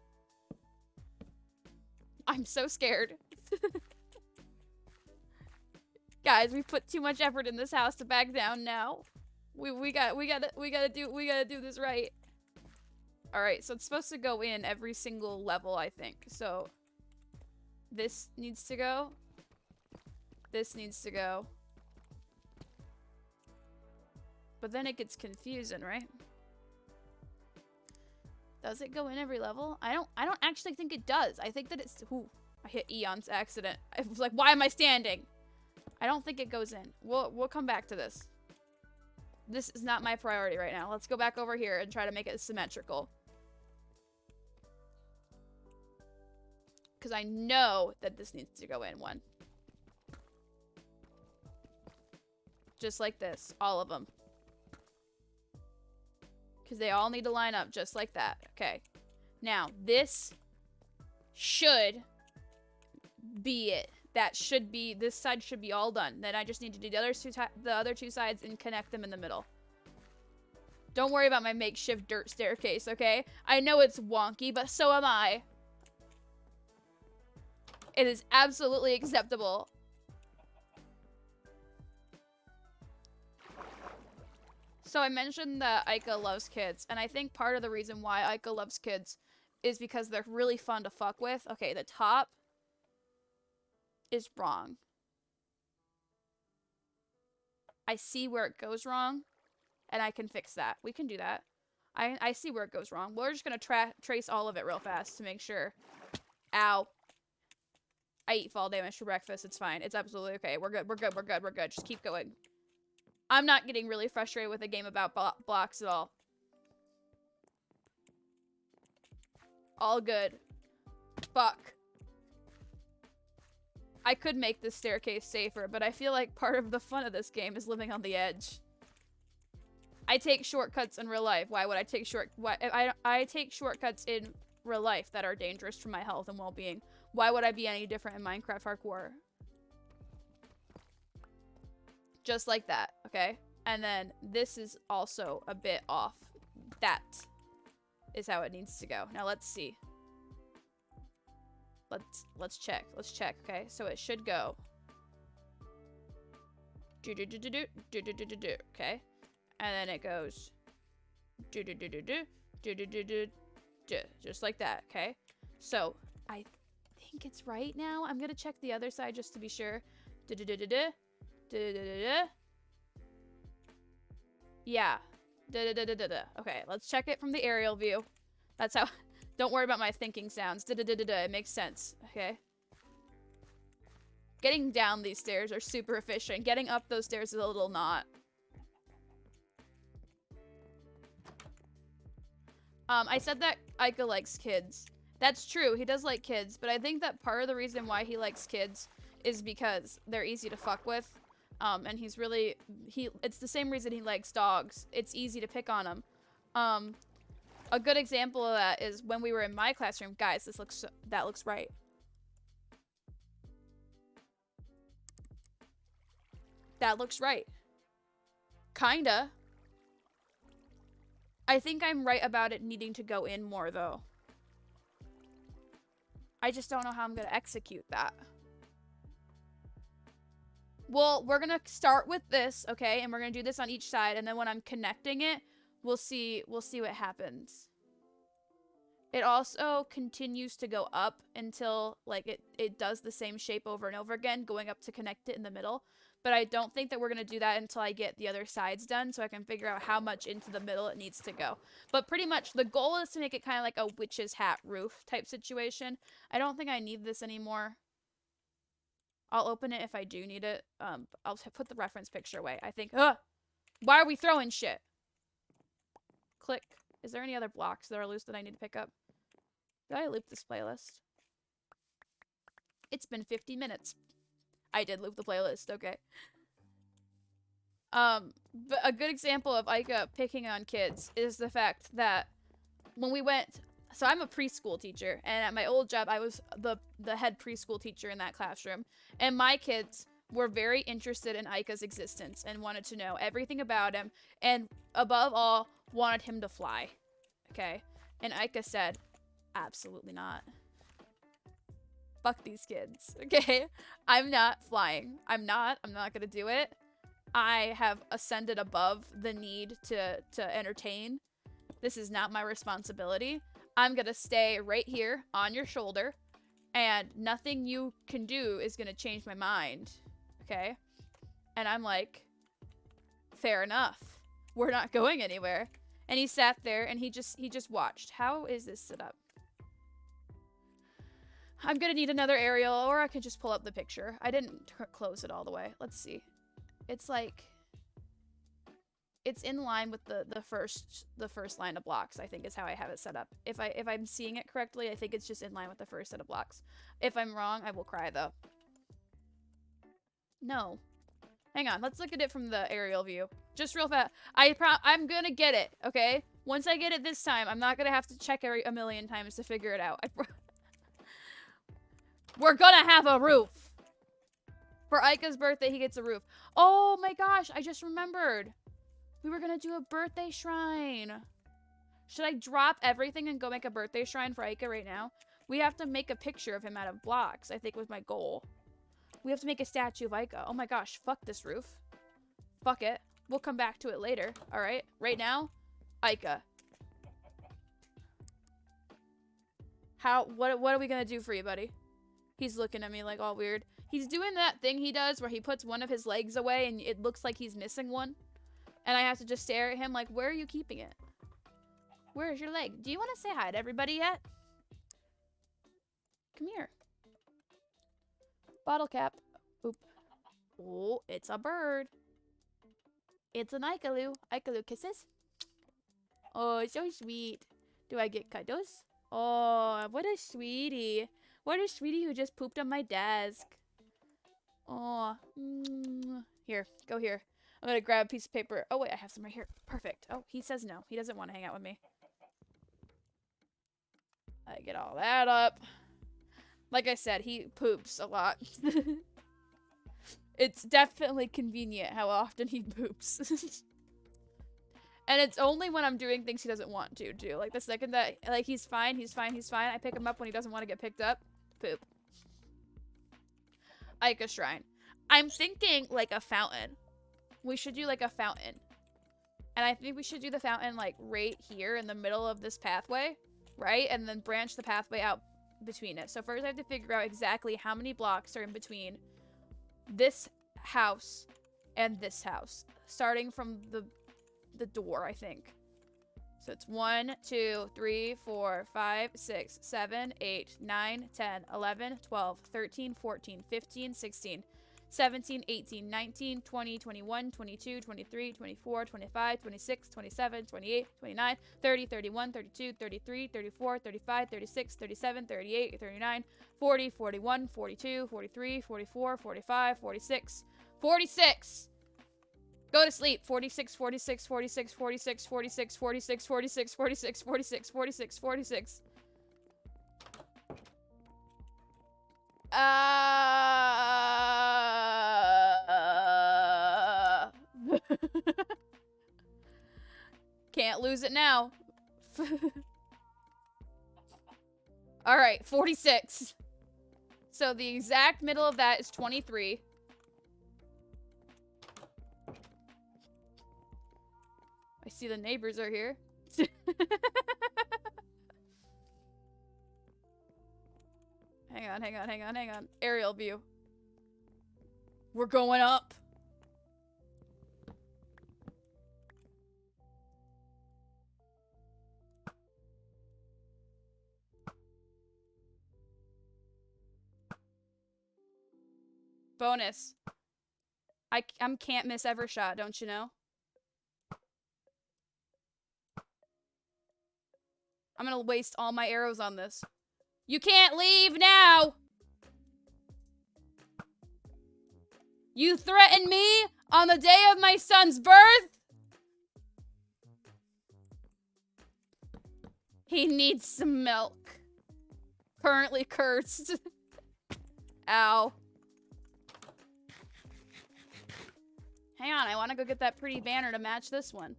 S1: I'm so scared. Guys, we put too much effort in this house to back down now. We gotta do this right. Alright, so it's supposed to go in every single level, I think. So this needs to go. This needs to go. But then it gets confusing, right? Does it go in every level? I don't actually think it does. I think that it's... Ooh, I hit E on accident. I was like, why am I standing? I don't think it goes in. We'll come back to this. This is not my priority right now. Let's go back over here and try to make it symmetrical. Because I know that this needs to go in one. Just like this. All of them. Because they all need to line up just like that. Okay. Now, this should be it. That should be, this side should be all done. Then I just need to do the other two sides and connect them in the middle. Don't worry about my makeshift dirt staircase, okay? I know it's wonky, but so am I. It is absolutely acceptable. So I mentioned that IEKA loves kids, and I think part of the reason why IEKA loves kids is because they're really fun to fuck with. Okay, the top is wrong. I see where it goes wrong, and I can fix that. We can do that. I see where it goes wrong. We're just gonna trace all of it real fast to make sure. Ow. I eat fall damage for breakfast. It's fine. It's absolutely okay. We're good. We're good. We're good. We're good. Just keep going. I'm not getting really frustrated with a game about blocks at all. All good. Fuck. I could make this staircase safer, but I feel like part of the fun of this game is living on the edge. I take shortcuts in real life. Why would I take I take shortcuts in real life that are dangerous for my health and well-being. Why would I be any different in Minecraft Hardcore? Just like that, okay? And then this is also a bit off. That is how it needs to go. Now let's see. Let's check. Let's check, okay? So it should go. Okay? And then it goes just like that, okay? So I think it's right now. I'm gonna check the other side just to be sure. Yeah. Okay, let's check it from the aerial view. That's how. Don't worry about my thinking sounds. It makes sense. Okay. Getting down these stairs are super efficient. Getting up those stairs is a little not. I said that IEKA likes kids. That's true. He does like kids, but I think that part of the reason why he likes kids is because they're easy to fuck with. And he's really, it's the same reason he likes dogs. It's easy to pick on him. A good example of that is when we were in my classroom. Guys, that looks right. That looks right. Kinda. I think I'm right about it needing to go in more, though. I just don't know how I'm gonna execute that. Well, we're gonna start with this, okay? And we're gonna do this on each side, and then when I'm connecting it, we'll see what happens. It also continues to go up until, like, it does the same shape over and over again, going up to connect it in the middle. But I don't think that we're gonna do that until I get the other sides done, so I can figure out how much into the middle it needs to go. But pretty much, the goal is to make it kind of like a witch's hat roof type situation. I don't think I need this anymore. I'll open it if I do need it. I'll put the reference picture away. I think, why are we throwing shit? Click. Is there any other blocks that are loose that I need to pick up? Did I loop this playlist? It's been 50 minutes. I did loop the playlist, okay. But a good example of IEKA picking on kids is the fact that when we went... So I'm a preschool teacher, and at my old job, I was the head preschool teacher in that classroom. And my kids were very interested in IEKA's existence and wanted to know everything about him, and above all, wanted him to fly. Okay? And IEKA said, absolutely not. Fuck these kids. Okay? I'm not flying. I'm not gonna do it. I have ascended above the need to entertain. This is not my responsibility. I'm gonna stay right here on your shoulder, and nothing you can do is gonna change my mind, okay? And I'm like, fair enough. We're not going anywhere. And he sat there and he just watched. How is this set up? I'm gonna need another aerial, or I can just pull up the picture. I didn't close it all the way. Let's see. It's like, it's in line with the first line of blocks, I think is how I have it set up. If I'm seeing it correctly, I think it's just in line with the first set of blocks. If I'm wrong, I will cry though. No. Hang on, let's look at it from the aerial view. Just real fast. I'm gonna get it, okay? Once I get it this time, I'm not gonna have to check a million times to figure it out. We're gonna have a roof. For IEKA's birthday, he gets a roof. Oh my gosh, I just remembered. We were gonna do a birthday shrine. Should I drop everything and go make a birthday shrine for IEKA right now? We have to make a picture of him out of blocks, I think was my goal. We have to make a statue of IEKA. Oh my gosh, fuck this roof. Fuck it. We'll come back to it later, alright? Right now, IEKA. What are we gonna do for you, buddy? He's looking at me like all weird. He's doing that thing he does where he puts one of his legs away and it looks like he's missing one. And I have to just stare at him like, where are you keeping it? Where is your leg? Do you want to say hi to everybody yet? Come here. Bottle cap. Oop. Oh, it's a bird. It's an Ikaloo. Ikaloo kisses. Oh, so sweet. Do I get cuddles? Oh, what a sweetie. What a sweetie who just pooped on my desk. Oh. Here, go here. I'm gonna grab a piece of paper. Oh, wait, I have some right here. Perfect. Oh, he says no. He doesn't want to hang out with me. I get all that up. Like I said, he poops a lot. It's definitely convenient how often he poops. And it's only when I'm doing things he doesn't want to do. Like the second that, like, he's fine. I pick him up when he doesn't want to get picked up. Poop. IEKA shrine. I'm thinking like a fountain. We should do like a fountain. And I think we should do the fountain like right here in the middle of this pathway. Right? And then branch the pathway out between it. So first I have to figure out exactly how many blocks are in between this house and this house. Starting from the door, I think. So it's 1, 2, 3, 4, 5, 6, 7, 8, 9, 10, 11, 12, 13, 14, 15, 16, 17, 18, 19, 20, 21, 22, 23, 24, 25, 26, 27, 28, 29, 30, 31, 32, 33, 34, 35, 36, 37, 38, 39, 40, 41, 42, 43, 44, 45, 46, 46! Go to sleep. 46, 46, 46, 46, 46, 46, 46, 46, 46, 46, 46. Can't lose it now. All right, 46. So the exact middle of that is 23. I see the neighbors are here. Hang on. Aerial view. We're going up. Bonus. I can't miss ever shot, don't you know? I'm gonna waste all my arrows on this. You can't leave now! You threatened me on the day of my son's birth? He needs some milk. Currently cursed. Ow. Hang on, I want to go get that pretty banner to match this one.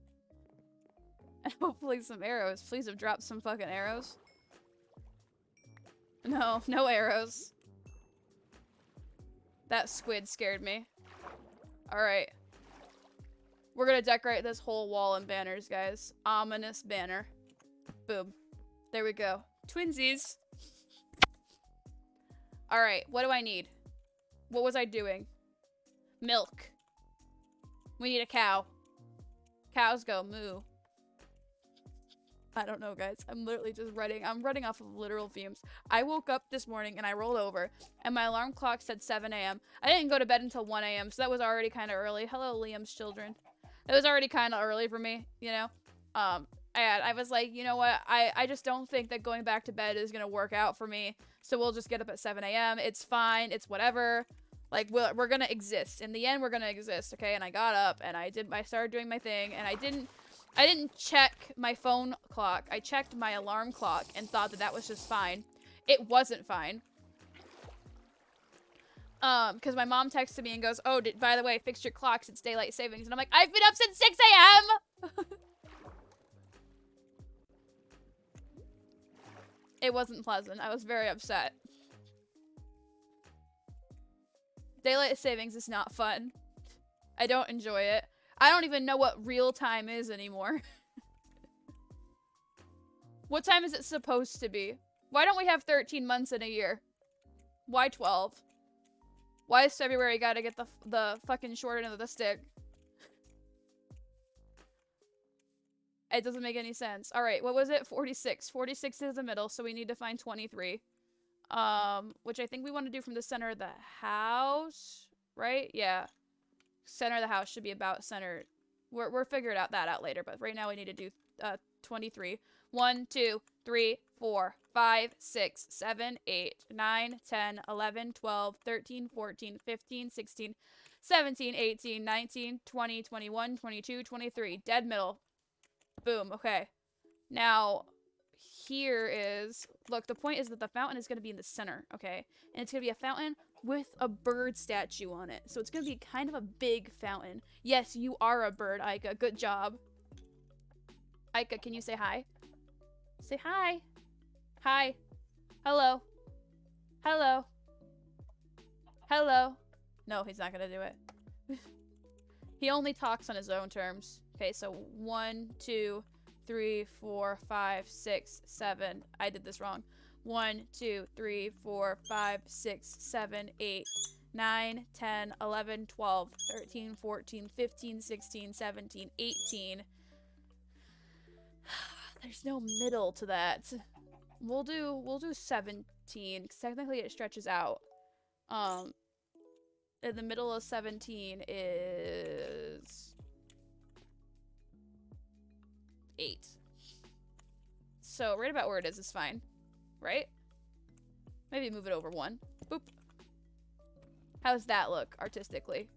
S1: And hopefully some arrows. Please have dropped some fucking arrows. No, no arrows. That squid scared me. Alright. We're gonna decorate this whole wall in banners, guys. Ominous banner. Boom. There we go. Twinsies. Alright, what do I need? What was I doing? Milk. We need a cow. Cows go moo. I don't know, guys. I'm literally just I'm running off of literal fumes. I woke up this morning and I rolled over and my alarm clock said 7 a.m. I didn't go to bed until 1 a.m. so that was already kind of early. Hello, Liam's children. It was already kind of early for me, you know? I was like, you know what? I just don't think that going back to bed is going to work out for me. So we'll just get up at 7 a.m. It's fine. It's whatever. Like, we're going to exist. In the end, we're going to exist, okay? And I got up and I started doing my thing and I didn't I didn't check my phone clock. I checked my alarm clock and thought that that was just fine. It wasn't fine. Because my mom texted me and goes, oh, by the way, fix your clocks. It's daylight savings. And I'm like, I've been up since 6 a.m. It wasn't pleasant. I was very upset. Daylight savings is not fun. I don't enjoy it. I don't even know what real time is anymore. What time is it supposed to be? Why don't we have 13 months in a year? Why 12? Why is February gotta get the fucking short end of the stick? It doesn't make any sense. Alright, what was it? 46. 46 is the middle, so we need to find 23. Which I think we want to do from the center of the house, right? Yeah. Center of the house should be about center. We're figuring that out later, but right now we need to do 23. 1, 2, 3, 4, 5, 6, 7, 8, 9, 10, 11, 12, 13, 14, 15, 16, 17, 18, 19, 20, 21, 22, 23. Dead middle. Boom. Okay. Now, here is... Look, the point is that the fountain is going to be in the center, okay? And it's going to be a fountain with a bird statue on it. So it's going to be kind of a big fountain. Yes, you are a bird, IEKA. Good job. IEKA, can you say hi? Say hi. Hi. Hello. Hello. Hello. No, he's not going to do it. He only talks on his own terms. Okay, so 1, 2, 3, 4, 5, 6, 7. I did this wrong. 1, 2, 3, 4, 5, 6, 7, 8, 9, 10, 11, 12, 13, 14, 15, 16, 17, 18. There's no middle to that. We'll do 17, because technically it stretches out. In the middle of 17 is 8. So right about where it is fine. Right? Maybe move it over 1. Boop. How's that look artistically?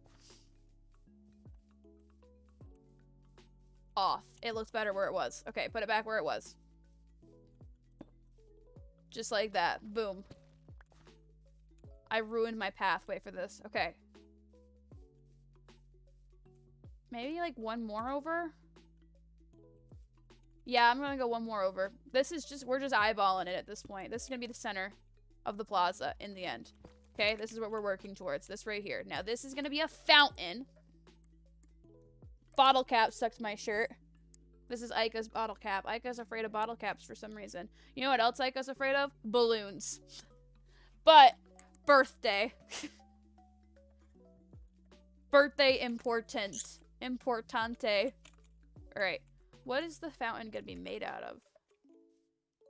S1: Off. It looks better where it was. Okay, put it back where it was. Just like that. Boom. I ruined my pathway for this. Okay. Maybe like 1 more over? Yeah, I'm gonna go 1 more over. This is just, we're just eyeballing it at this point. This is gonna be the center of the plaza in the end. Okay, this is what we're working towards. This right here. Now, this is gonna be a fountain. Bottle cap stuck to my shirt. This is IEKA's bottle cap. IEKA's afraid of bottle caps for some reason. You know what else IEKA's afraid of? Balloons. But, birthday. Birthday important. Importante. Alright. What is the fountain gonna be made out of?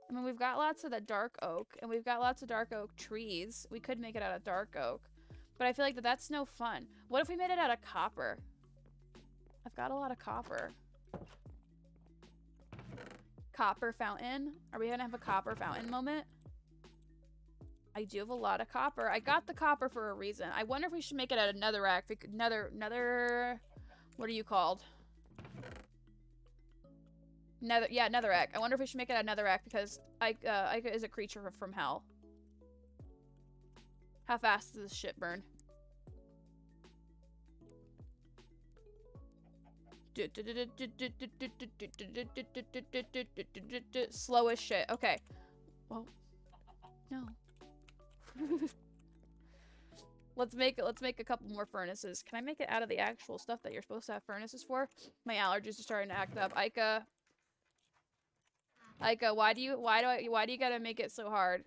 S1: I mean, we've got lots of the dark oak, and we've got lots of dark oak trees. We could make it out of dark oak. But I feel like that's no fun. What if we made it out of copper? I've got a lot of copper. Copper fountain? Are we gonna have a copper fountain moment? I do have a lot of copper. I got the copper for a reason. I wonder if we should make it out of netherrack. Nether... What are you called? Netherrack. I wonder if we should make it out of netherrack because IEKA is a creature from hell. How fast does this shit burn? Slow as shit. Okay. Whoa. No. Let's make a couple more furnaces. Can I make it out of the actual stuff that you're supposed to have furnaces for? My allergies are starting to act up. IEKA, why do you gotta make it so hard?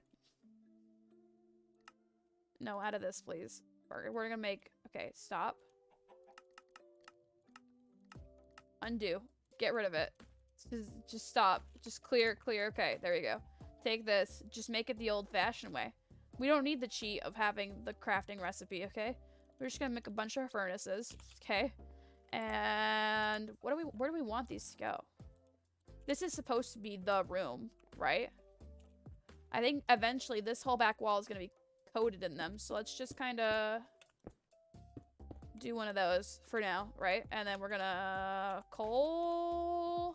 S1: No, out of this, please. We're gonna make, okay, stop. Undo. Get rid of it. Just stop. Just clear. Okay, there we go. Take this. Just make it the old-fashioned way. We don't need the cheat of having the crafting recipe, okay? We're just gonna make a bunch of furnaces, okay? And where do we want these to go? This is supposed to be the room, right? I think eventually this whole back wall is gonna be coated in them, so let's just kind of do one of those for now, right? And then we're gonna coal.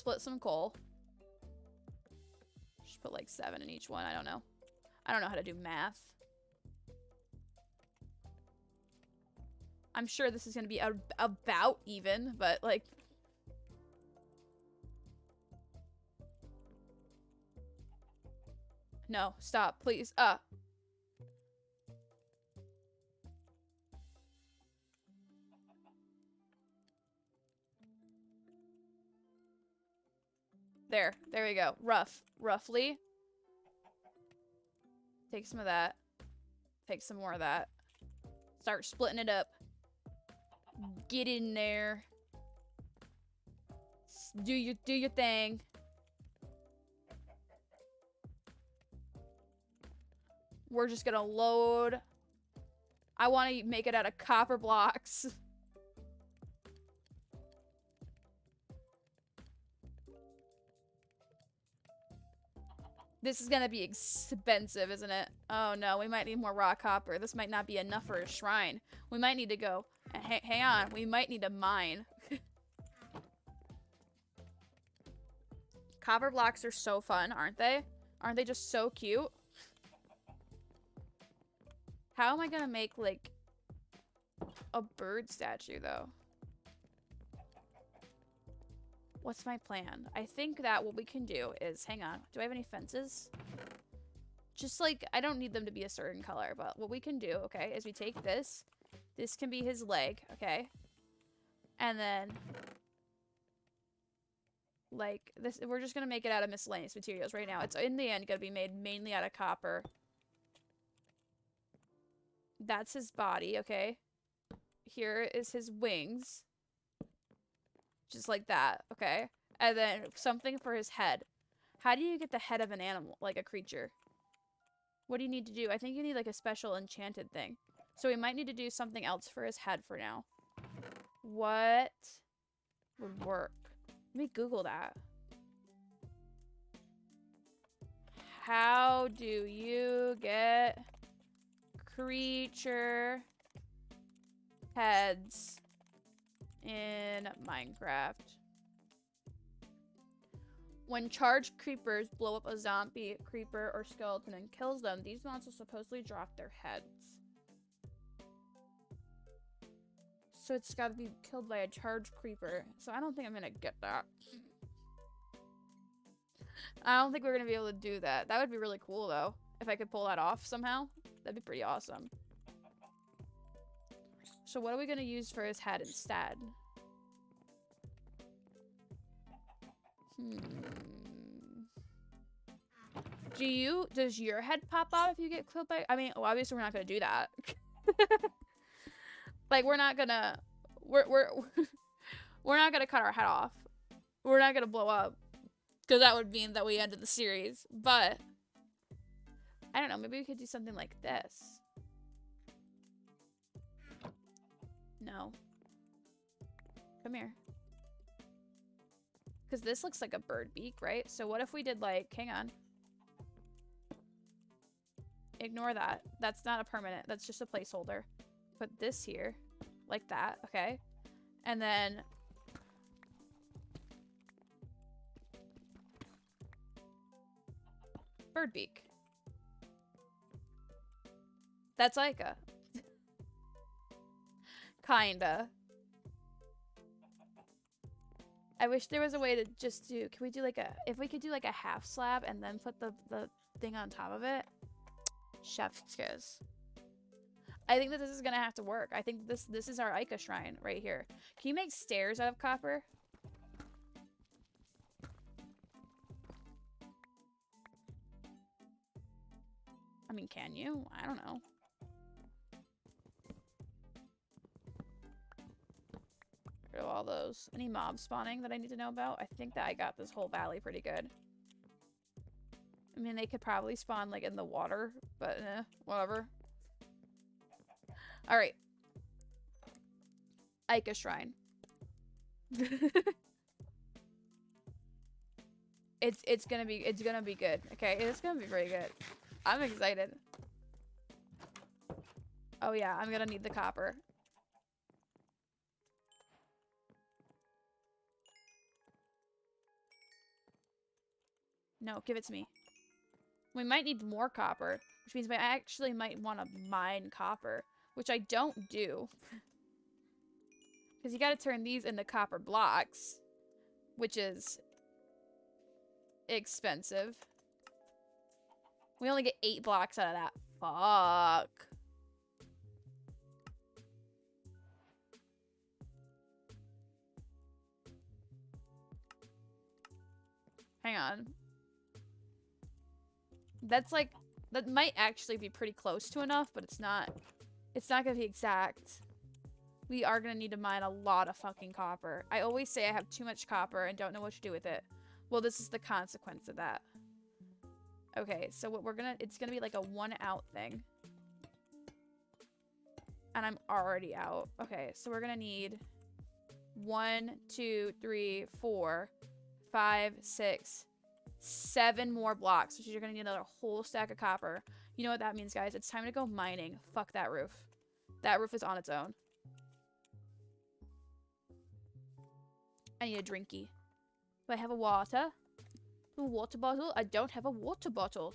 S1: split some coal. Just put like 7 in each one. I don't know. I don't know how to do math. I'm sure this is going to be about even, but like... No, stop, please. There we go. Roughly. Take some of that. Take some more of that. Start splitting it up. Get in there. Do your thing. We're just gonna load. I want to make it out of copper blocks. This is gonna be expensive, isn't it? Oh no, we might need more raw copper. This might not be enough for a shrine. We might need to go. Hang on, we might need to mine. Copper blocks are so fun, aren't they? Aren't they just so cute? How am I gonna make, like, a bird statue, though? What's my plan? I think that what we can do is... Hang on. Do I have any fences? Just, like, I don't need them to be a certain color, but what we can do, okay, is we take this. This can be his leg, okay? And then... like, this... We're just gonna make it out of miscellaneous materials right now. It's, in the end, gonna be made mainly out of copper. That's his body, okay? Here is his wings. Just like that, okay? And then something for his head. How do you get the head of an animal, like a creature? What do you need to do? I think you need like a special enchanted thing. So we might need to do something else for his head for now. What would work? Let me Google that. How do you get creature heads in Minecraft? When charged creepers blow up a zombie, creeper, or skeleton and kills them, these monsters supposedly drop their heads. So it's gotta be killed by a charged creeper. So I don't think I'm gonna get that. I don't think we're gonna be able to do that. That would be really cool though. If I could pull that off somehow, that'd be pretty awesome. So what are we gonna use for his head instead? Does your head pop off if you get killed by... I mean, well, obviously we're not gonna do that. Like, we're not gonna... We're not gonna cut our head off. We're not gonna blow up. Because that would mean that we ended the series. But... I don't know, maybe we could do something like this. No. Come here. Because this looks like a bird beak, right? So what if we did like... Hang on. Ignore that. That's not a permanent. That's just a placeholder. Put this here. Like that. Okay. And then... bird beak. That's IEKA. Kinda. I wish there was a way to just do... Can we do like a... If we could do like a half slab and then put the thing on top of it. Chef's kiss. I think that this is gonna have to work. I think this is our IEKA shrine right here. Can you make stairs out of copper? I mean, can you? I don't know. Rid of all those. Any mob spawning that I need to know about? I think that I got this whole valley pretty good. I mean, they could probably spawn like in the water, but whatever. All right. IEKA shrine. it's gonna be good. Okay, it's gonna be very good. I'm excited. Oh yeah, I'm gonna need the copper. No, give it to me. We might need more copper, which means I actually might want to mine copper, which I don't do. Because you got to turn these into copper blocks, which is expensive. We only get 8 blocks out of that. Fuck. Hang on. That's like, that might actually be pretty close to enough, but it's not gonna be exact. We are gonna need to mine a lot of fucking copper. I always say I have too much copper and don't know what to do with it. Well, this is the consequence of that. Okay, so what it's gonna be like a 1 out thing. And I'm already out. Okay, so we're gonna need 1, 2, 3, 4, 5, 6, 7 more blocks, which you're gonna need another whole stack of copper. You know what that means, guys? It's time to go mining. Fuck that roof. That roof is on its own. I need a drinky. Do I have a water? A water bottle? I don't have a water bottle.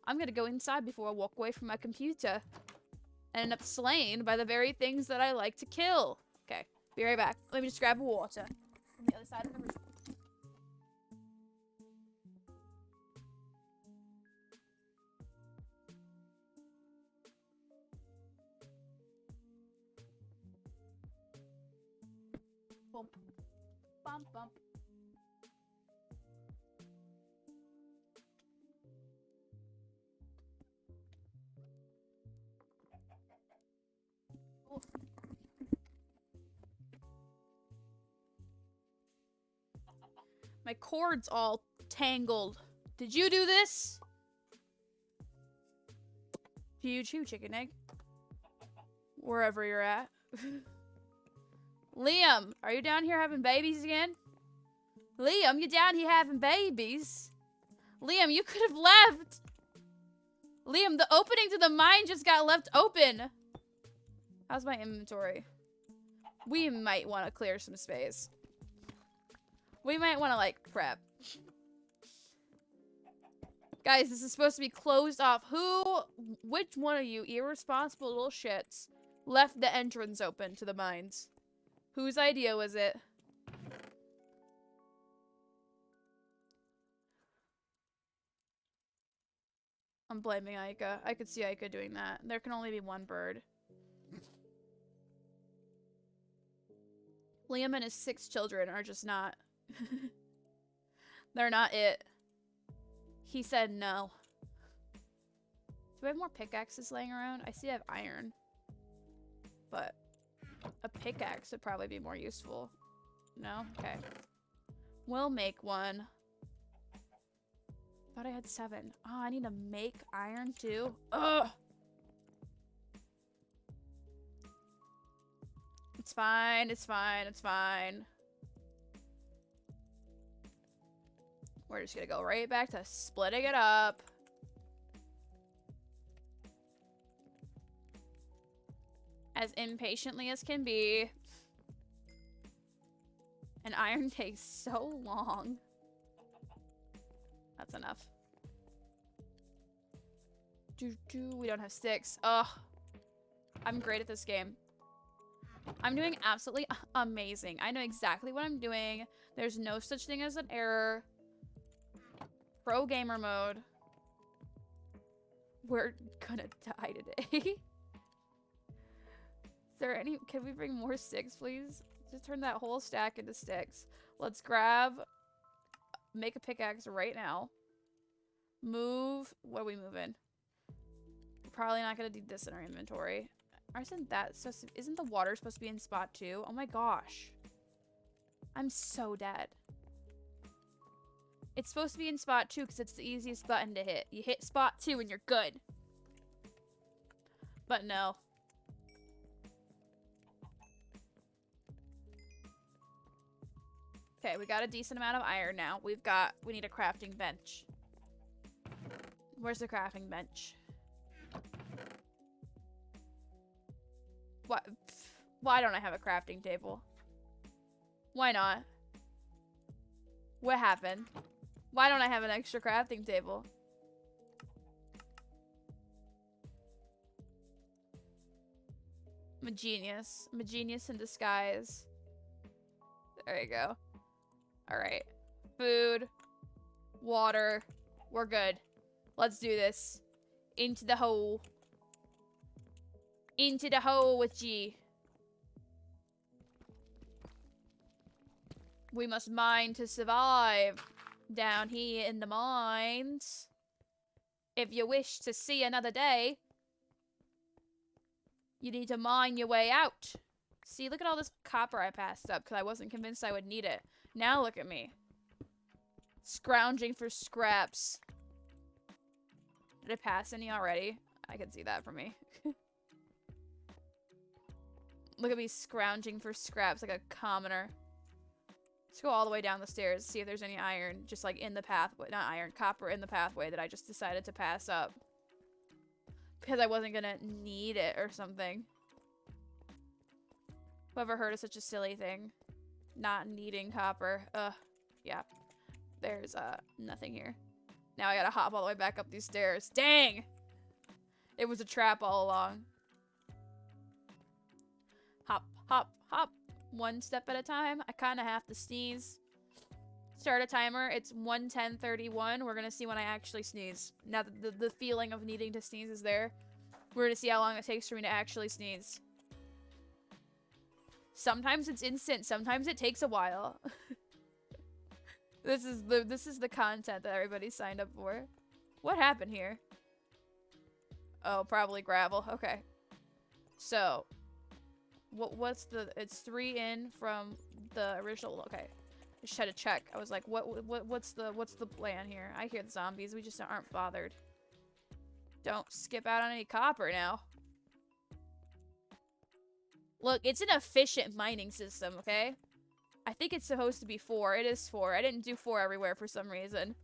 S1: I'm gonna go inside before I walk away from my computer. And end up slain by the very things that I like to kill. Okay, be right back. Let me just grab water from the other side of the room. Bump. Bump, bump. Oh. My cord's all tangled. Did you do this? You chew, chicken egg. Wherever you're at. Liam, are you down here having babies again? Liam, you down here having babies? Liam, you could have left. Liam, the opening to the mine just got left open. How's my inventory? We might want to clear some space. We might want to, like, prep. Guys, this is supposed to be closed off. Which one of you irresponsible little shits left the entrance open to the mines? Whose idea was it? I'm blaming IEKA. I could see IEKA doing that. There can only be one bird. Liam and his 6 children are just not... They're not it. He said no. Do I have more pickaxes laying around? I see I have iron. But a pickaxe would probably be more useful. No? Okay. We'll make one. Thought I had 7. Oh, I need to make iron too? Ugh! It's fine, it's fine, it's fine. We're just gonna go right back to splitting it up. As impatiently as can be. And iron takes so long. That's enough. We don't have sticks. Ugh. I'm great at this game. I'm doing absolutely amazing. I know exactly what I'm doing. There's no such thing as an error. Pro gamer mode. We're gonna die today. Is there any... Can we bring more sticks, please? Just turn that whole stack into sticks. Let's grab... Make a pickaxe right now. Move... What are we moving? We're probably not gonna need this in our inventory. Isn't the water supposed to be in spot 2? Oh my gosh. I'm so dead. It's supposed to be in spot 2 because it's the easiest button to hit. You hit spot 2 and you're good. But no. Okay, we got a decent amount of iron now. We need a crafting bench. Where's the crafting bench? What? Why don't I have a crafting table? Why not? What happened? Why don't I have an extra crafting table? I'm a genius. I'm a genius in disguise. There you go. Alright. Food. Water. We're good. Let's do this. Into the hole. Into the hole with G. We must mine to survive. Down here in the mines. If you wish to see another day, you need to mine your way out. See, look at all this copper I passed up because I wasn't convinced I would need it. Now look at me. Scrounging for scraps. Did I pass any already? I can see that from me. Look at me scrounging for scraps like a commoner. Let's go all the way down the stairs, see if there's any iron just like in the pathway. Not iron, copper in the pathway that I just decided to pass up. Because I wasn't gonna need it or something. Whoever heard of such a silly thing? Not needing copper. Yeah. There's nothing here. Now I gotta hop all the way back up these stairs. Dang! It was a trap all along. Hop, hop, hop. One step at a time. I kind of have to sneeze. Start a timer. It's 1:10:31. We're gonna see when I actually sneeze. Now that the feeling of needing to sneeze is there, we're gonna see how long it takes for me to actually sneeze. Sometimes it's instant. Sometimes it takes a while. This is the content that everybody signed up for. What happened here? Oh, probably gravel. Okay. So, what's the? It's 3 in from the original. Okay, I just had to check. I was like, what's the plan here? I hear the zombies. We just aren't bothered. Don't skip out on any copper now. Look, it's an efficient mining system. Okay. I think it's supposed to be 4. It is 4. I didn't do 4 everywhere for some reason.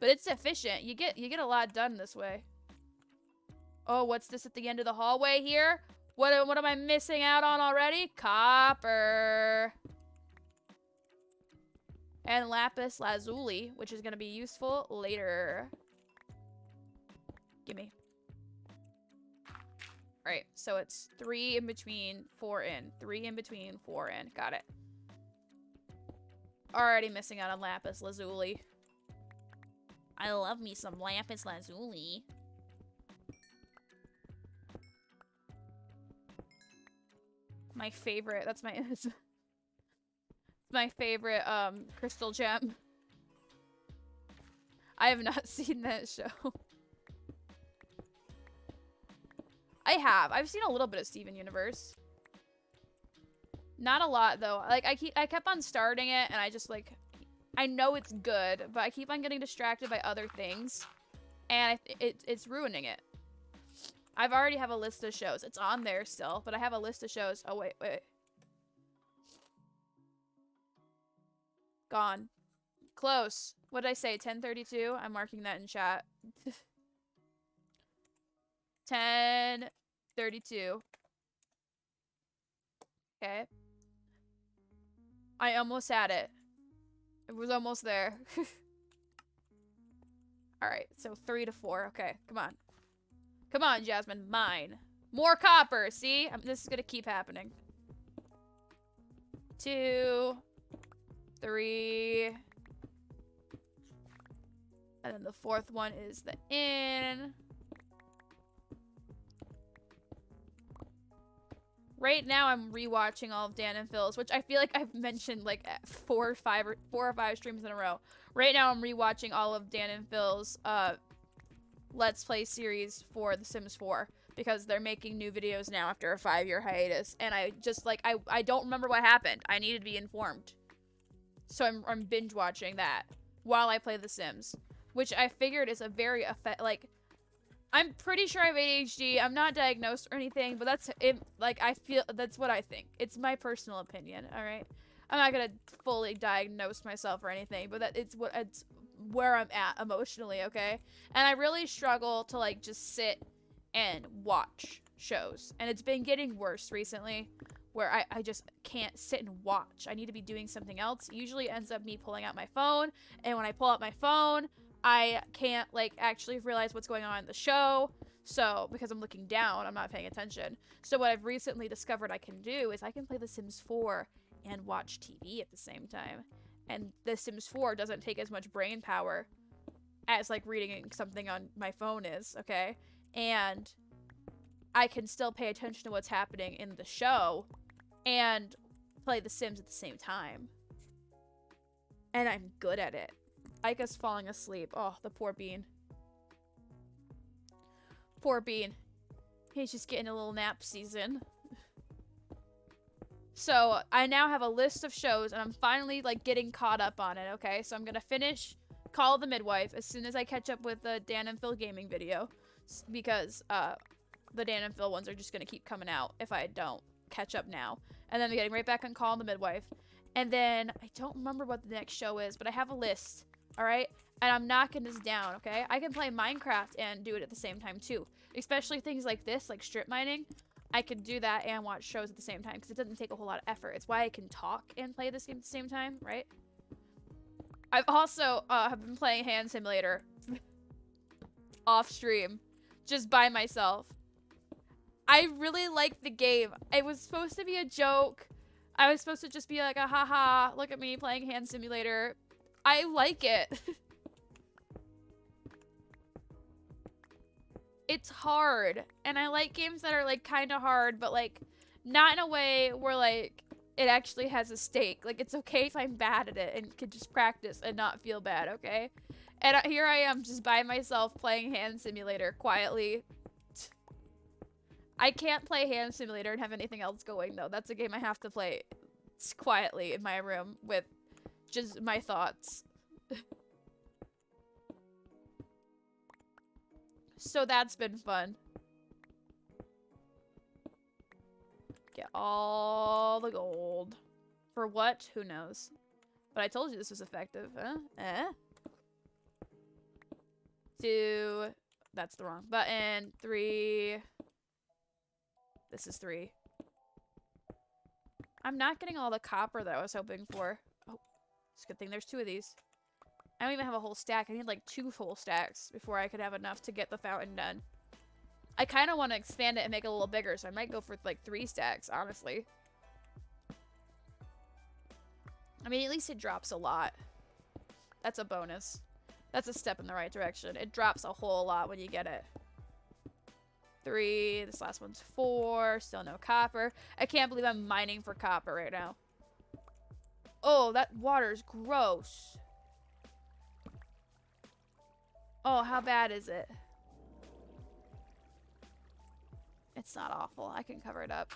S1: But it's efficient. You get a lot done this way. Oh, what's this at the end of the hallway here? What am I missing out on already? Copper. And lapis lazuli, which is going to be useful later. Gimme. Alright, so it's 3 in between, 4 in. 3 in between, 4 in. Got it. Already missing out on lapis lazuli. I love me some lapis lazuli. My favorite. That's my my favorite crystal gem. I have not seen that show. I have. I've seen a little bit of Steven Universe. Not a lot though. Like I kept on starting it and I just like I know it's good, but I keep on getting distracted by other things and it's ruining it. I've already have a list of shows. It's on there still, but I have a list of shows. Oh wait. Gone. Close. What did I say? 10:32? I'm marking that in chat. 10:32. Okay. I almost had it. It was almost there. Alright, so 3 to 4. Okay, come on. Come on, Jasmine. Mine. More copper, see? This is gonna keep happening. 2, 3. And then the 4th one is the inn. Right now, I'm rewatching all of Dan and Phil's, which I feel like I've mentioned like 4 or 5 streams in a row. Right now, I'm rewatching all of Dan and Phil's Let's Play series for The Sims 4 because they're making new videos now after a 5-year hiatus, and I just like I don't remember what happened. I needed to be informed, so I'm binge watching that while I play The Sims, which I figured is a very like. I'm pretty sure I have ADHD. I'm not diagnosed or anything, but that's it. Like, I feel that's what I think. It's my personal opinion. All right, I'm not gonna fully diagnose myself or anything, but it's where I'm at emotionally. Okay, and I really struggle to like just sit and watch shows, and it's been getting worse recently. where I just can't sit and watch. I need to be doing something else. It usually ends up me pulling out my phone, and when I pull out my phone, I can't like actually realize what's going on in the show. So because I'm looking down, I'm not paying attention. So what I've recently discovered I can do is I can play The Sims 4 and watch TV at the same time. And The Sims 4 doesn't take as much brain power as like reading something on my phone is, okay? And I can still pay attention to what's happening in the show and play The Sims at the same time. And I'm good at it. IEKA's falling asleep. Oh, the poor bean. Poor bean. He's just getting a little nap season. So, I now have a list of shows, and I'm finally, like, getting caught up on it, okay? So I'm gonna finish Call of the Midwife as soon as I catch up with the Dan and Phil gaming video. Because, the Dan and Phil ones are just gonna keep coming out if I don't catch up now. And then I'm getting right back on Call of the Midwife. And then, I don't remember what the next show is, but I have a list, alright? And I'm knocking this down, okay? I can play Minecraft and do it at the same time, too. Especially things like this, like strip mining. I could do that and watch shows at the same time because it doesn't take a whole lot of effort. It's why I can talk and play this game at the same time, right? I've also have been playing Hand Simulator off stream, just by myself. I really like the game. It was supposed to be a joke. I was supposed to just be like a haha, look at me playing Hand Simulator. I like it. It's hard, and I like games that are like kind of hard, but like not in a way where like it actually has a stake. Like it's okay if I'm bad at it and can just practice and not feel bad, okay? And here I am just by myself playing Hand Simulator quietly. I can't play Hand Simulator and have anything else going though. That's a game I have to play quietly in my room with just my thoughts. So that's been fun. Get all the gold. For what? Who knows? But I told you this was effective. Huh? Eh? 2. That's the wrong button. 3. This is 3. I'm not getting all the copper that I was hoping for. Oh, it's a good thing there's 2 of these. I don't even have a whole stack. I need like 2 full stacks before I could have enough to get the fountain done. I kind of want to expand it and make it a little bigger, so I might go for like 3 stacks, honestly. I mean, at least it drops a lot. That's a bonus. That's a step in the right direction. It drops a whole lot when you get it. 3. This last one's 4. Still no copper. I can't believe I'm mining for copper right now. Oh, that water's gross. Oh, how bad is it? It's not awful. I can cover it up.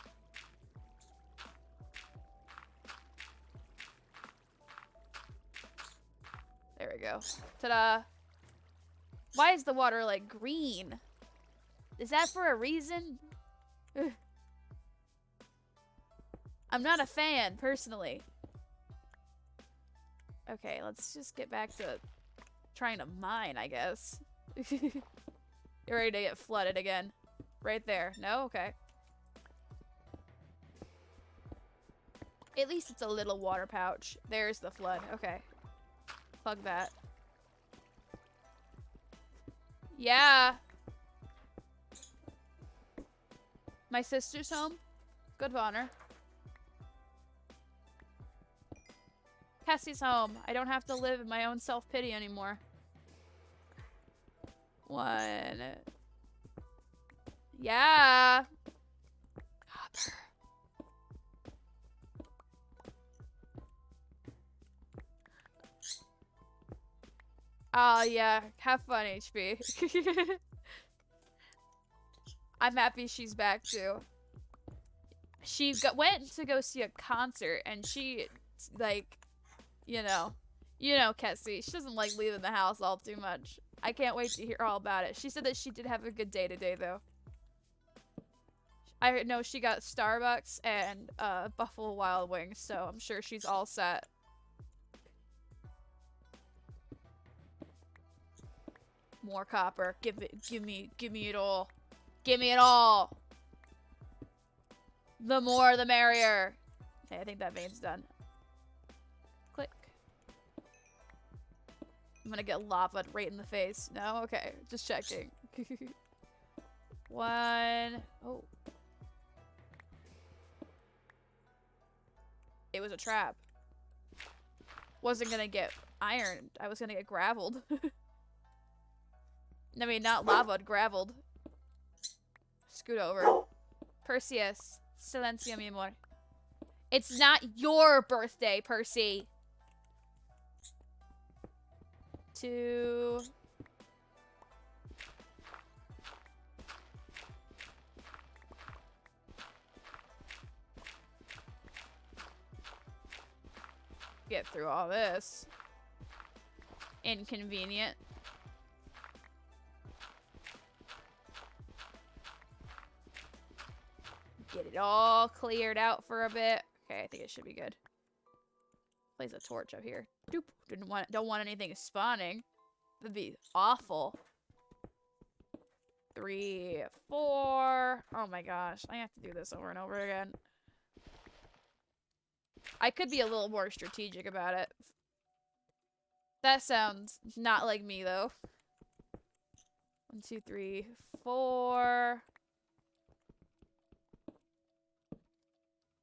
S1: There we go. Ta-da. Why is the water, like, green? Is that for a reason? Ugh. I'm not a fan, personally. Okay, let's just get back to trying to mine, I guess. You're ready to get flooded again. Right there. No? Okay. At least it's a little water pouch. There's the flood. Okay. Plug that. Yeah. My sister's home? Good honor. Cassie's home. I don't have to live in my own self-pity anymore. 1. Yeah. Copper. Oh, yeah. Have fun, HP. I'm happy she's back, too. She went to go see a concert, and she, like, you know, Kessie. She doesn't like leaving the house all too much. I can't wait to hear all about it. She said that she did have a good day today, though. I know she got Starbucks and Buffalo Wild Wings, so I'm sure she's all set. More copper. Give me it all. Give me it all. The more, the merrier. Okay, I think that vein's done. Click. I'm gonna get lava right in the face. No? Okay, just checking. One. Oh. It was a trap. Wasn't gonna get ironed. I was gonna get graveled. I mean, not lava, graveled. Scoot over. Perseus. Silencio, mi amor. It's not your birthday, Percy. 2. Get through all this. Inconvenient. Get it all cleared out for a bit. Okay, I think it should be good. Place a torch up here. Doop. Don't want anything spawning. That'd be awful. 3, 4. Oh my gosh, I have to do this over and over again. I could be a little more strategic about it. That sounds not like me though. 1, 2, 3, 4.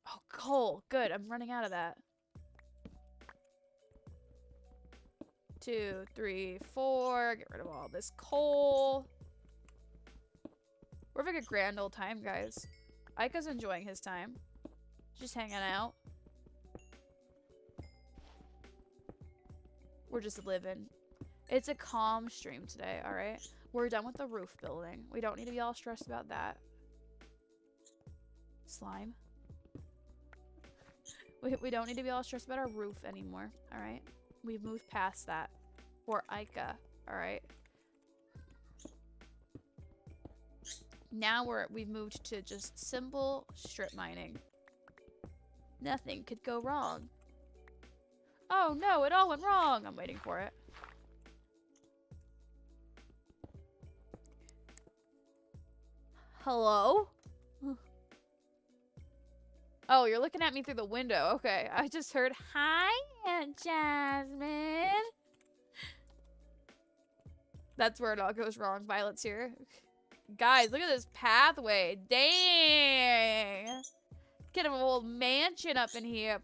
S1: Oh, coal. Good. I'm running out of that. 2, 3, 4. Get rid of all this coal. We're having a grand old time, guys. IEKA's enjoying his time. Just hanging out. We're just living. It's a calm stream today, alright? We're done with the roof building. We don't need to be all stressed about that. Slime. We don't need to be all stressed about our roof anymore, alright? We've moved past that. For IEKA, alright? Now we've moved to just simple strip mining. Nothing could go wrong. Oh no, it all went wrong! I'm waiting for it. Hello? Oh, you're looking at me through the window. Okay, I just heard, hi, Aunt Jasmine. That's where it all goes wrong. Violet's here. Guys, look at this pathway. Dang. Get a whole mansion up in here,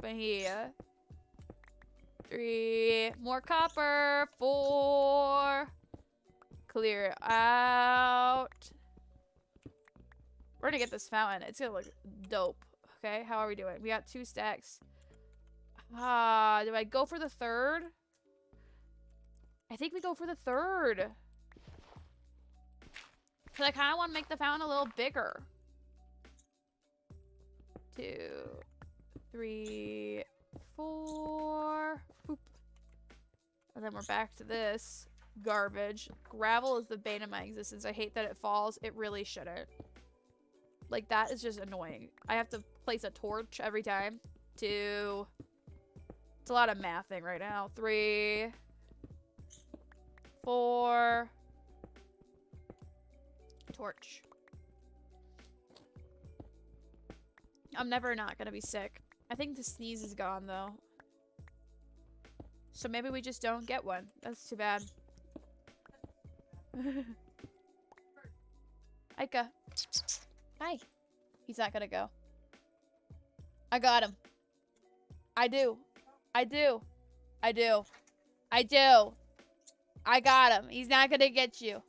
S1: 3. More copper. 4. Clear it out. We're gonna get this fountain. It's gonna look dope. Okay, how are we doing? We got 2 stacks. Do I go for the 3rd? I think we go for the 3rd. Because I kind of want to make the fountain a little bigger. 2, 3, 4. Boop. And then we're back to this garbage. Gravel is the bane of my existence. I hate that it falls. It really shouldn't. Like, that is just annoying. I have to place a torch every time. 2. It's a lot of mathing right now. 3. 4. Torch. I'm never not gonna be sick. I think the sneeze is gone, though. So maybe we just don't get one. That's too bad. IEKA. Hi. He's not gonna go. I got him. I do. I do. I do. I do. I got him. He's not gonna get you.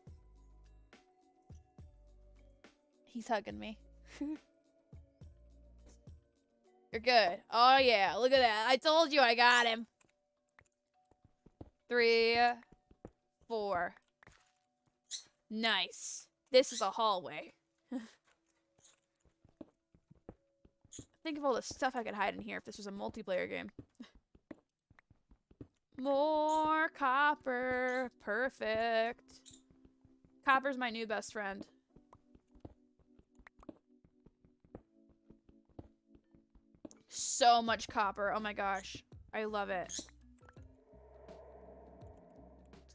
S1: He's hugging me. You're good. Oh, yeah. Look at that. I told you I got him. 3, 4. Nice. This is a hallway. Think of all the stuff I could hide in here if this was a multiplayer game. More copper. Perfect. Copper's my new best friend. So much copper. Oh my gosh. I love it.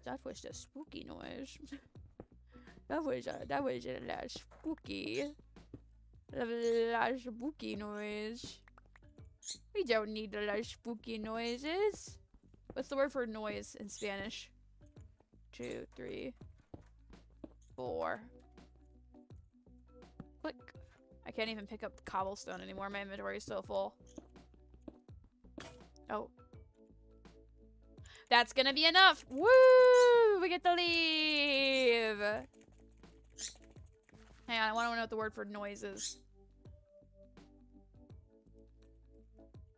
S1: That was a spooky noise. that was a spooky. La spooky noise. We don't need a lot of spooky noises. What's the word for noise in Spanish? 2, 3, 4. Click. I can't even pick up cobblestone anymore. My inventory is so full. Oh. That's gonna be enough. Woo! We get to leave. Hang on, I want to know what the word for noise is.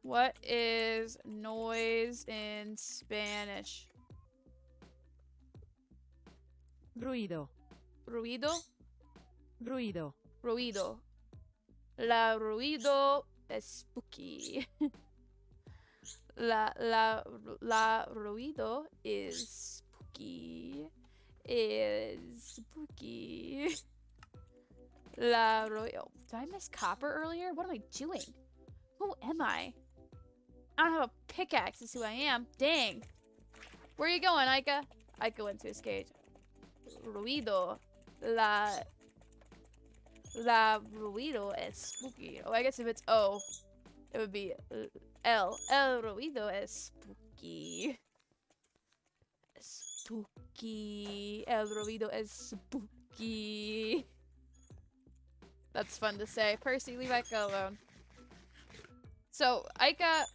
S1: What is noise in Spanish?
S2: Ruido.
S1: Ruido?
S2: Ruido.
S1: Ruido. La ruido es spooky. La ruido is spooky. Is spooky. La ruido. Did I miss copper earlier? What am I doing? Who am I? I don't have a pickaxe is who I am. Dang. Where are you going, IEKA? IEKA went to his cage. Ruido. La ruido es spooky. Oh, I guess if it's O, it would be L. El ruido es spooky. Spooky. El ruido es spooky. That's fun to say. Percy, leave IEKA alone. So, IEKA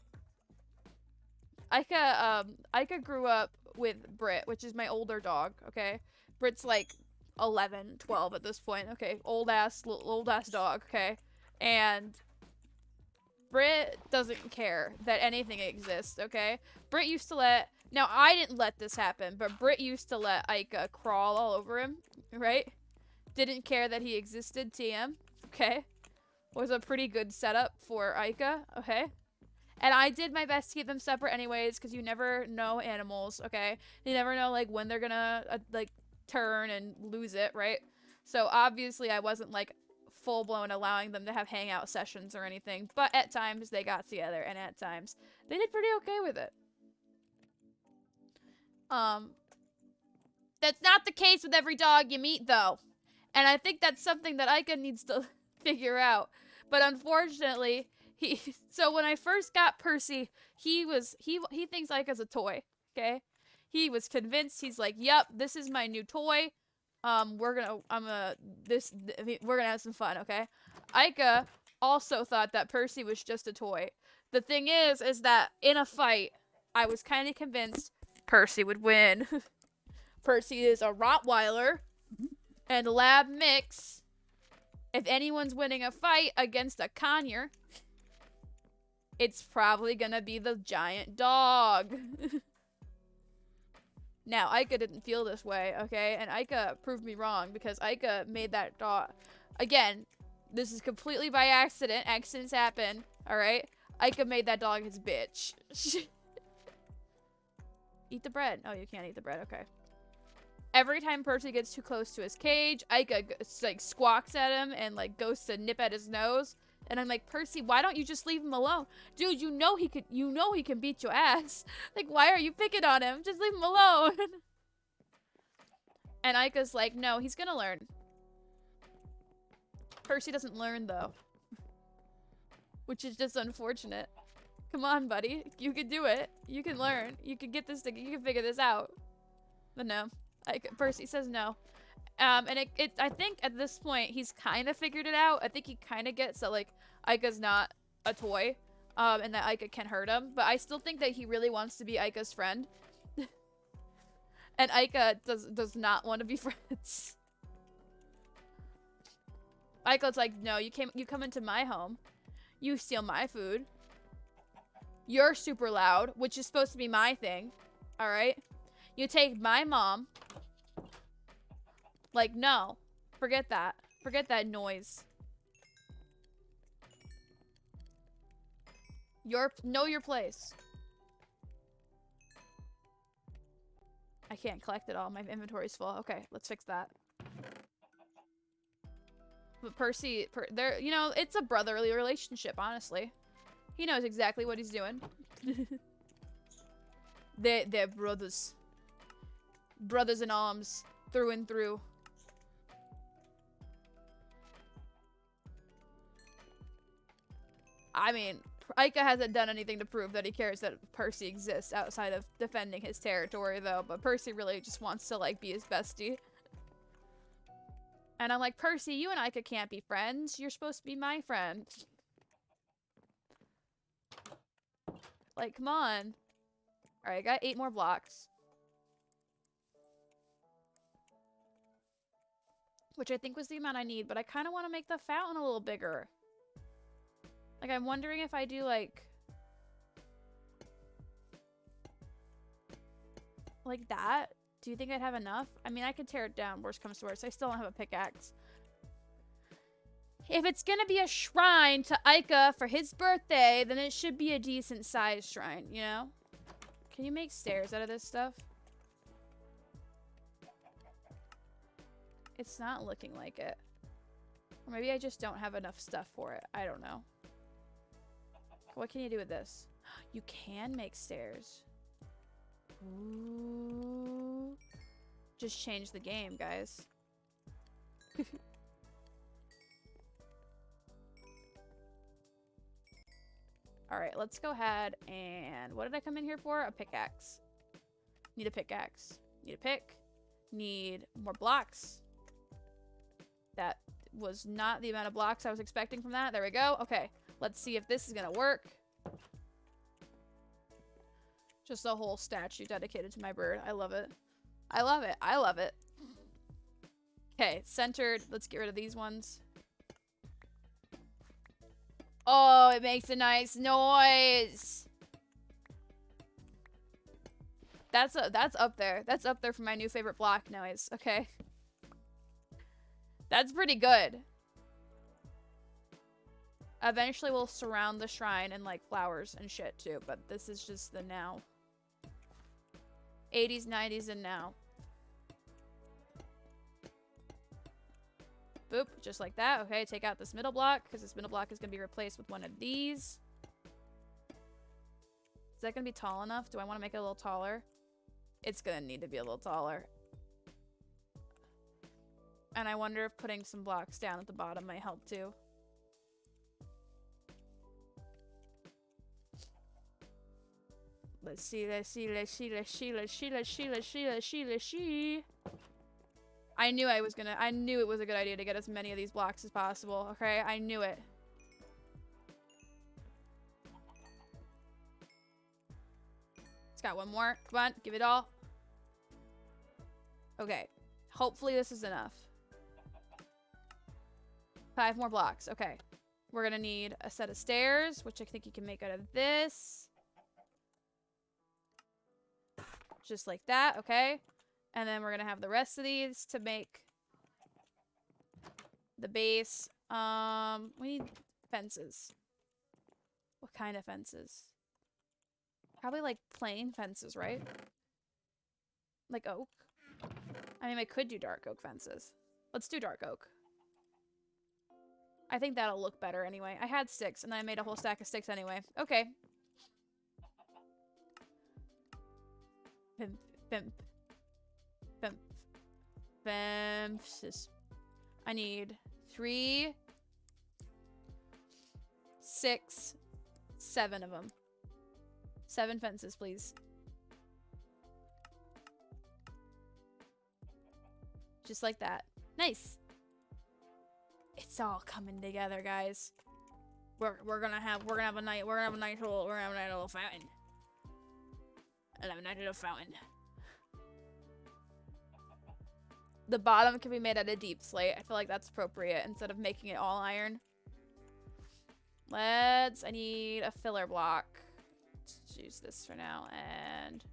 S1: grew up with Brit, which is my older dog, okay? Brit's like 11, 12 at this point, okay? Old ass dog, okay? And Brit doesn't care that anything exists, okay? Brit used to let... Now, I didn't let this happen, but Brit used to let IEKA crawl all over him, right? Didn't care that he existed, TM, okay? Was a pretty good setup for IEKA, okay? And I did my best to keep them separate anyways, because you never know animals, okay? You never know, like, when they're gonna, like, turn and lose it, right? So, obviously, I wasn't, like, full-blown allowing them to have hangout sessions or anything. But at times, they got together, and at times, they did pretty okay with it. That's not the case with every dog you meet, though. And I think that's something that IEKA needs to figure out. But unfortunately... So when I first got Percy, he thinks IEKA's a toy, okay? He was convinced. He's like, "Yep, this is my new toy. We're gonna have some fun, okay?" IEKA also thought that Percy was just a toy. The thing is that in a fight, I was kind of convinced Percy would win. Percy is a Rottweiler and lab mix. If anyone's winning a fight against a conure, it's probably gonna be the giant dog. Now, IEKA didn't feel this way, okay? And IEKA proved me wrong because IEKA made that dog... Again, this is completely by accident. Accidents happen, alright? IEKA made that dog his bitch. Eat the bread. Oh, you can't eat the bread, okay. Every time Percy gets too close to his cage, IEKA, like, squawks at him and, like, goes to nip at his nose. And I'm like, Percy, why don't you just leave him alone? Dude, you know he can beat your ass. Like, why are you picking on him? Just leave him alone. And IEKA's like, no, he's gonna learn. Percy doesn't learn, though. Which is just unfortunate. Come on, buddy. You can do it. You can learn. You can get this thing. You can figure this out. But no. Percy says no. And I think at this point, he's kind of figured it out. I think he kind of gets that, like, IEKA's not a toy, and that IEKA can hurt him. But I still think that he really wants to be IEKA's friend. And IEKA does not want to be friends. IEKA's like, no, you come into my home. You steal my food. You're super loud, which is supposed to be my thing. Alright? You take my mom. Like, no. Forget that. Forget that noise. Know your place. I can't collect it all. My inventory's full. Okay, let's fix that. But Percy, you know, it's a brotherly relationship, honestly. He knows exactly what he's doing. They're brothers. Brothers in arms. Through and through. I mean, IEKA hasn't done anything to prove that he cares that Percy exists outside of defending his territory, though. But Percy really just wants to, like, be his bestie. And I'm like, Percy, you and IEKA can't be friends. You're supposed to be my friend. Like, come on. Alright, I got 8 more blocks. Which I think was the amount I need, but I kind of want to make the fountain a little bigger. Like, I'm wondering if I do, like that. Do you think I'd have enough? I mean, I could tear it down, worst comes to worst. I still don't have a pickaxe. If it's gonna be a shrine to IEKA for his birthday, then it should be a decent sized shrine, you know? Can you make stairs out of this stuff? It's not looking like it. Or maybe I just don't have enough stuff for it. I don't know. What can you do with this? You can make stairs. Ooh. Just change the game, guys. Alright, let's go ahead and... What did I come in here for? A pickaxe. Need a pickaxe. Need a pick. Need more blocks. That was not the amount of blocks I was expecting from that. There we go. Okay, let's see if this is gonna work. Just a whole statue dedicated to my bird. I love it. I love it. I love it. Okay, centered. Let's get rid of these ones. Oh, it makes a nice noise. That's up there. That's up there for my new favorite block noise. Okay. That's pretty good. Eventually we'll surround the shrine and like flowers and shit too, but this is just the now. 80s, 90s, and now. Boop, just like that. Okay, take out this middle block, because this middle block is going to be replaced with one of these. Is that going to be tall enough? Do I want to make it a little taller? It's going to need to be a little taller. And I wonder if putting some blocks down at the bottom might help too. Let's see, let's see, let's see, let's see, let's see, let's see, let's see, let's see, let's see. I knew it was a good idea to get as many of these blocks as possible, okay? I knew it. It's got one more. Come on, give it all. Okay. Hopefully this is enough. 5 more blocks. Okay. We're gonna need a set of stairs, which I think you can make out of this. Just like that, okay? And then we're gonna have the rest of these to make the base. We need fences. What kind of fences? Probably like plain fences, right? Like oak? I mean, I could do dark oak fences. Let's do dark oak. I think that'll look better anyway. I had sticks, and then I made a whole stack of sticks anyway. Okay. Pimp. Pimp. Pimp. Fences. I need 3, 6, 7 of them. 7 fences, please. Just like that. Nice. It's all coming together, guys. We're gonna have a nice little fountain. And have a nice little fountain. The bottom can be made out of deep slate. I feel like that's appropriate instead of making it all iron. I need a filler block. Let's use this for now and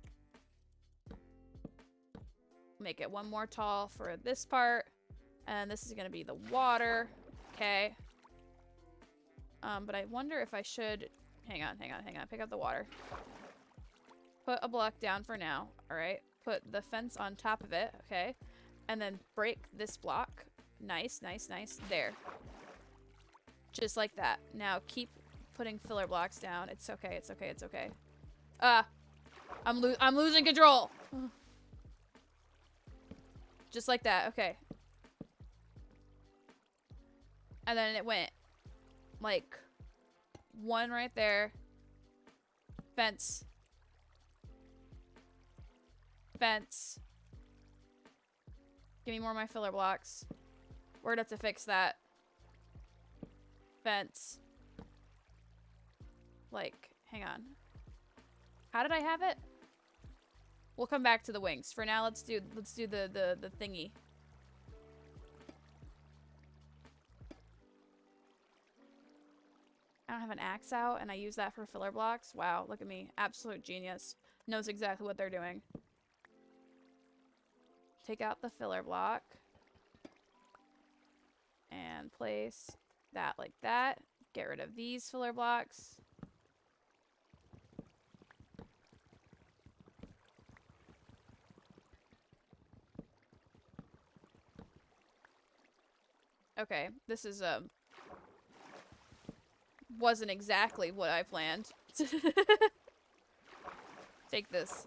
S1: make it one more tall for this part. And this is gonna be the water. Okay. But I wonder if I should hang on. Pick up the water. Put a block down for now. Alright. Put the fence on top of it. Okay. And then break this block. Nice. There. Just like that. Now keep putting filler blocks down. It's okay. I'm losing control. Just like that. Okay. And then it went like One right there. Fence. Fence. Give me more of my filler blocks. We're gonna have to fix that. Fence. Like, hang on. How did I have it? We'll come back to the wings. For now, let's do the thingy. I don't have an axe out, and I use that for filler blocks. Wow, look at me. Absolute genius. Knows exactly what they're doing. Take out the filler block. And place that like that. Get rid of these filler blocks. Okay, this is, wasn't exactly what I planned. Take this.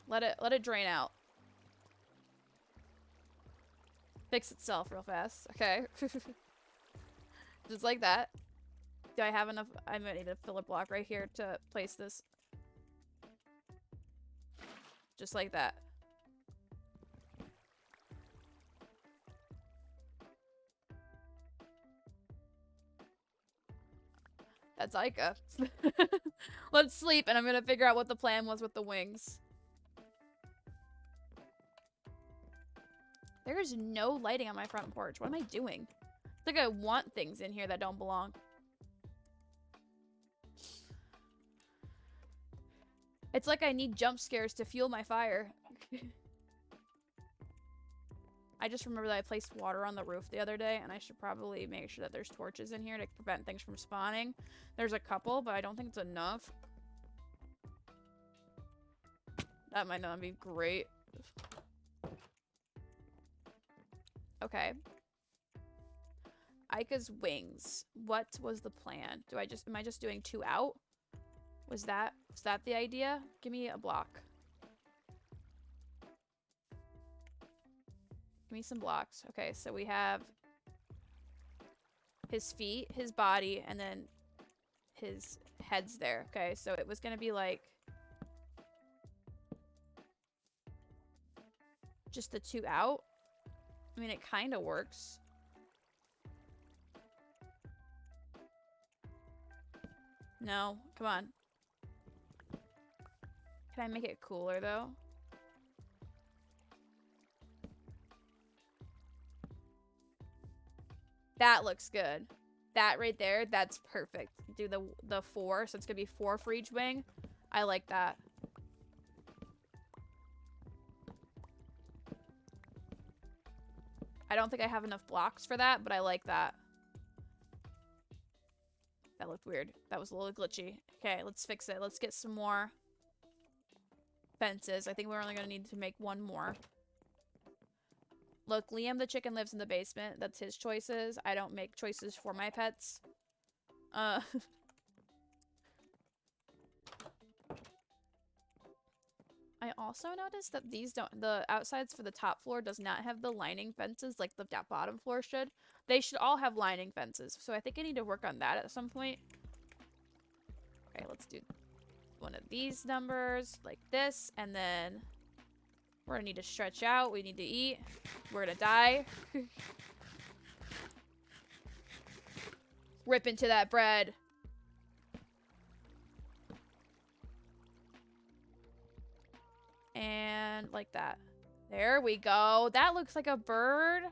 S1: Let it drain out. Fix itself real fast. Okay. Just like that. Do I have enough? I might need a filler block right here to place this. Just like that. That's IEKA. Let's sleep, and I'm gonna figure out what the plan was with the wings. There's no lighting on my front porch. What am I doing? It's like I want things in here that don't belong. It's like I need jump scares to fuel my fire. I just remember that I placed water on the roof the other day, and I should probably make sure that there's torches in here to prevent things from spawning. There's a couple, but I don't think it's enough. That might not be great. Okay. IEKA's wings. What was the plan? Am I just doing 2 out? Was that the idea? Give me a block. Give me some blocks. Okay, so we have his feet, his body, and then his head's there. Okay, so it was gonna be like just the 2 out. I mean, it kind of works. No, come on. Can I make it cooler, though? That looks good. That right there, that's perfect. Do the 4, so it's gonna be 4 for each wing. I like that. I don't think I have enough blocks for that, but I like that. That looked weird. That was a little glitchy. Okay, let's fix it. Let's get some more fences. I think we're only gonna need to make 1 more. Look, Liam the chicken lives in the basement. That's his choices. I don't make choices for my pets. I also noticed that the outsides for the top floor does not have the lining fences like the bottom floor should. They should all have lining fences. So I think I need to work on that at some point. Okay, let's do one of these numbers like this, and then we're gonna need to stretch out. We need to eat. We're gonna die. Rip into that bread. And like that. There we go. That looks like a bird.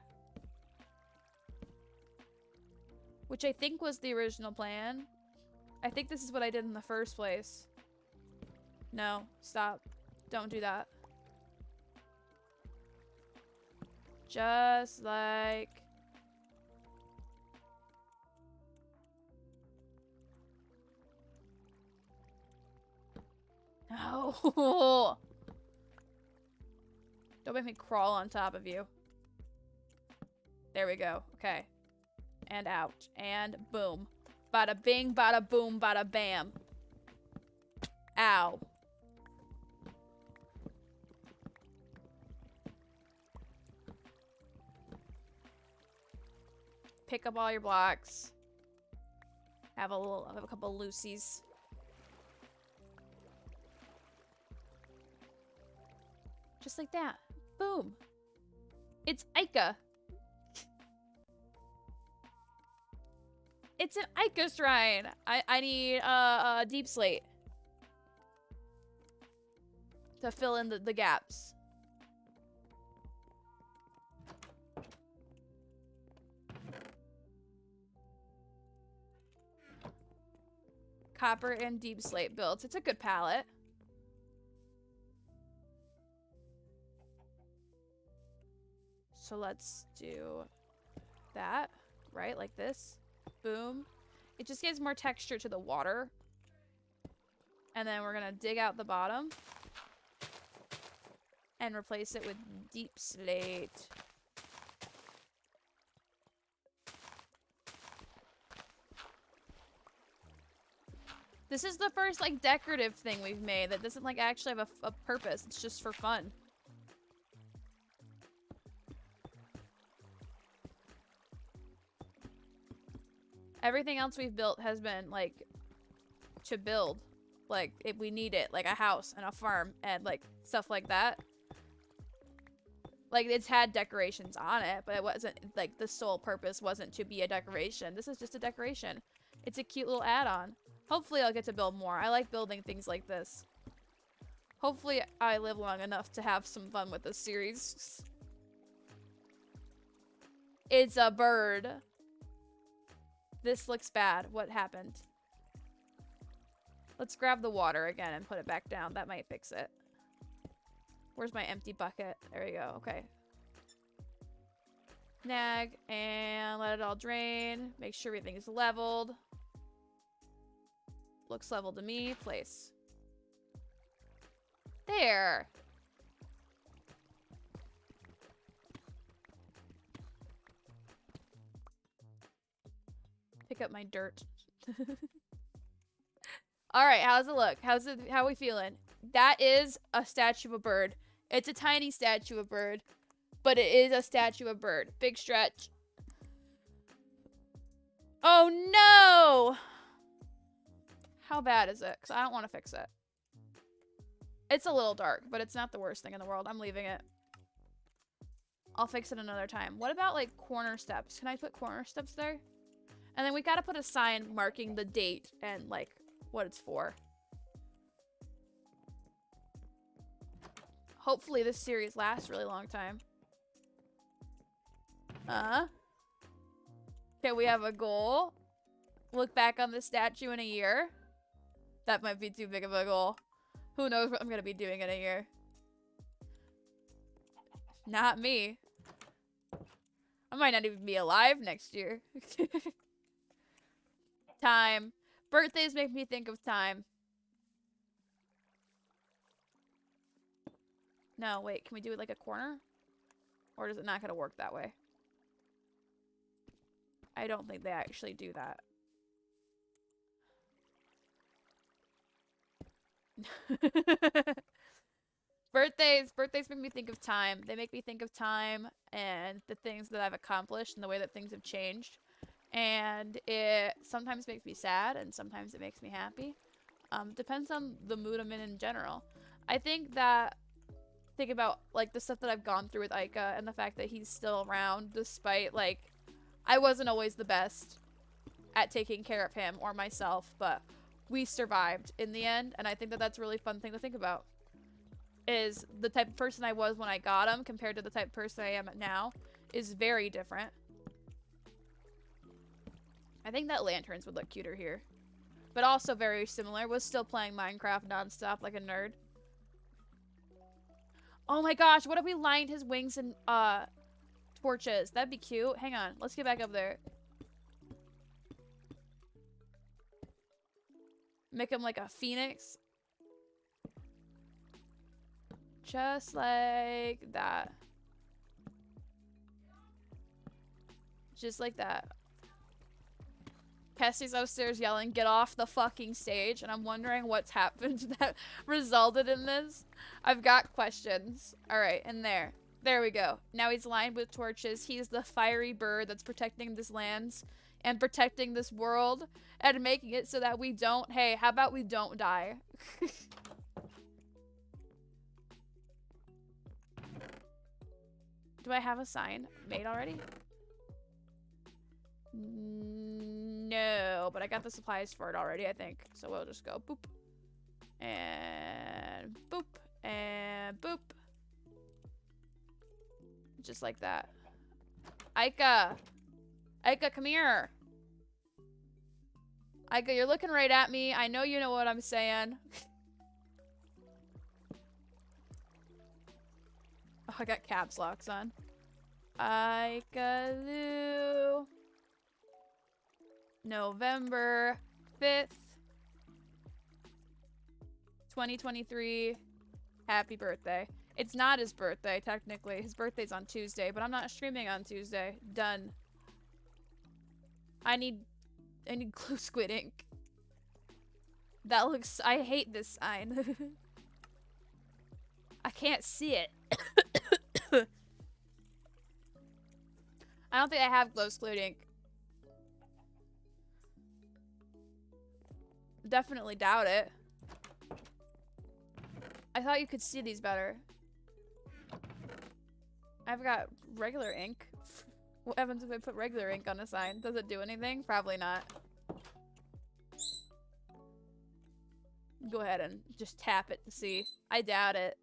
S1: Which I think was the original plan. I think this is what I did in the first place. No, stop. Don't do that. Just like... No. Don't make me crawl on top of you. There we go. Okay. And out. And boom. Bada bing, bada boom, bada bam. Ow. pick up all your blocks. Have a couple loosies. Just like that. Boom. It's IEKA. It's an IEKA shrine. I need a deep slate to fill in the gaps. Copper and deep slate builds. It's a good palette. So let's do that, right? Like this. Boom. It just gives more texture to the water. And then we're gonna dig out the bottom and replace it with deep slate. This is the first like decorative thing we've made that doesn't like actually have a purpose. It's just for fun. Everything else we've built has been like to build, like if we need it, like a house and a farm and like stuff like that. Like it's had decorations on it, but it wasn't like the sole purpose wasn't to be a decoration. This is just a decoration. It's a cute little add-on. Hopefully I'll get to build more. I like building things like this. Hopefully I live long enough to have some fun with this series. It's a bird. This looks bad. What happened? Let's grab the water again and put it back down. That might fix it. Where's my empty bucket? There we go. Okay. Nag and let it all drain. Make sure everything is leveled. Looks level to me. Place. There. Pick up my dirt. All right, how's it look? How are we feeling? That is a statue of a bird. It's a tiny statue of a bird, but it is a statue of a bird. Big stretch. Oh no! How bad is it? Because I don't want to fix it. It's a little dark, but it's not the worst thing in the world. I'm leaving it. I'll fix it another time. What about like corner steps? Can I put corner steps there? And then we gotta put a sign marking the date and like what it's for. Hopefully this series lasts a really long time. Okay, we have a goal. Look back on the statue in a year. That might be too big of a goal. Who knows what I'm gonna be doing in a year? Not me. I might not even be alive next year. Time. Birthdays make me think of time. No, wait. Can we do it like a corner? Or is it not going to work that way? I don't think they actually do that. Birthdays make me think of time. They make me think of time and the things that I've accomplished and the way that things have changed. And it sometimes makes me sad and sometimes it makes me happy. Depends on the mood I'm in general. I think about like the stuff that I've gone through with IEKA and the fact that he's still around despite like I wasn't always the best at taking care of him or myself, but we survived in the end. And I think that that's a really fun thing to think about. Is the type of person I was when I got him compared to the type of person I am now is very different. I think that lanterns would look cuter here. But also very similar. Was still playing Minecraft nonstop like a nerd. Oh my gosh, what if we lined his wings in torches? That'd be cute. Hang on, let's get back up there. Make him like a phoenix. Just like that. Just like that. Kessie's upstairs yelling, "Get off the fucking stage," and I'm wondering what's happened that resulted in this. I've got questions. Alright, in there. There we go. Now he's lined with torches. He's the fiery bird that's protecting this land and protecting this world and making it so that we don't... Hey, how about we don't die? Do I have a sign made already? No, but I got the supplies for it already, I think. So we'll just go boop. And boop. And boop. Just like that. IEKA! IEKA, come here! IEKA, you're looking right at me. I know you know what I'm saying. Oh, I got caps locks on. IEKA November 5th, 2023. Happy birthday. It's not his birthday, technically. His birthday's on Tuesday, but I'm not streaming on Tuesday. Done. I need glue squid ink. That looks... I hate this sign. I can't see it. I don't think I have glow squid ink. Definitely doubt it. I thought you could see these better. I've got regular ink. What happens if I put regular ink on a sign? Does it do anything? Probably not. Go ahead and just tap it to see. I doubt it.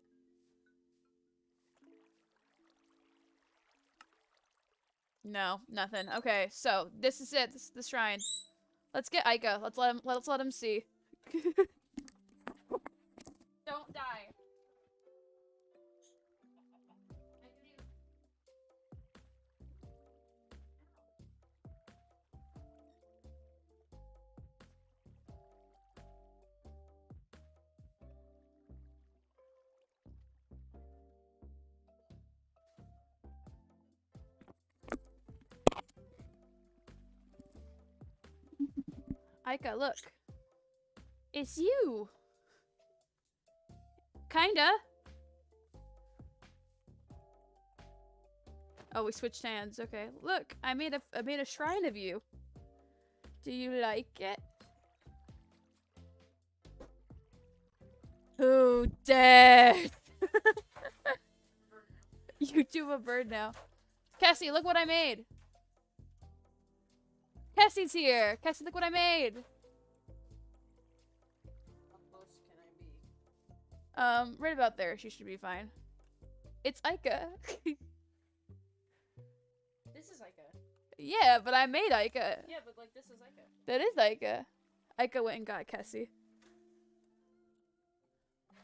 S1: No, nothing. Okay, so this is it. This is the shrine. Let's get IEKA. Let's let him see. Don't die. IEKA, look. It's you. Kinda. Oh, we switched hands. Okay. Look, I made a shrine of you. Do you like it? Who dares? You do a bird now. Cassie, look what I made. Cassie's here. Cassie, look what I made.
S3: How close can I be?
S1: Right about there. She should be fine. It's IEKA.
S3: This is IEKA.
S1: Yeah, but I made IEKA.
S3: Yeah, but like this is IEKA.
S1: That is IEKA. IEKA went and got Cassie.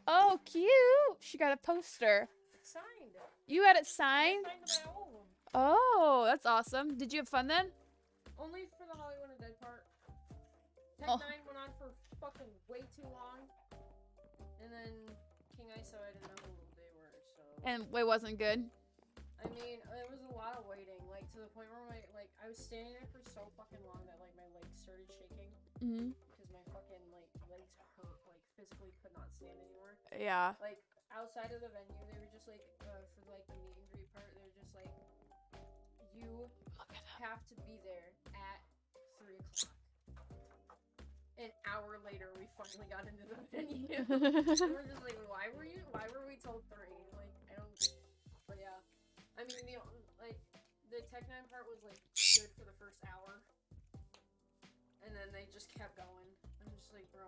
S1: Oh, cute. She got a poster.
S3: It's signed.
S1: You had it
S3: I
S1: signed?
S3: signed by all of them.
S1: Oh, that's awesome. Did you have fun then?
S3: Only for the Hollywood and Dead part. Tech
S1: Oh.
S3: 9 went on for fucking way too long. And then King ISO, I didn't know who they were, so...
S1: And it wasn't good.
S3: I mean, it was a lot of waiting, like, to the point where I was standing there for so fucking long that, like, my legs started shaking.
S1: Mm-hmm.
S3: Because my fucking, like, legs hurt, like, physically could not stand anymore.
S1: Yeah.
S3: Like, outside of the venue, they were just, like, for, like, the meet and greet part, they were just, like, you have to be there at 3 o'clock. An hour later, we finally got into the venue. And we're just like, why were we told 3? Like, I don't, but yeah. I mean, the Tech 9 part was, like, good for the first hour. And then they just kept going. I'm just like, bro,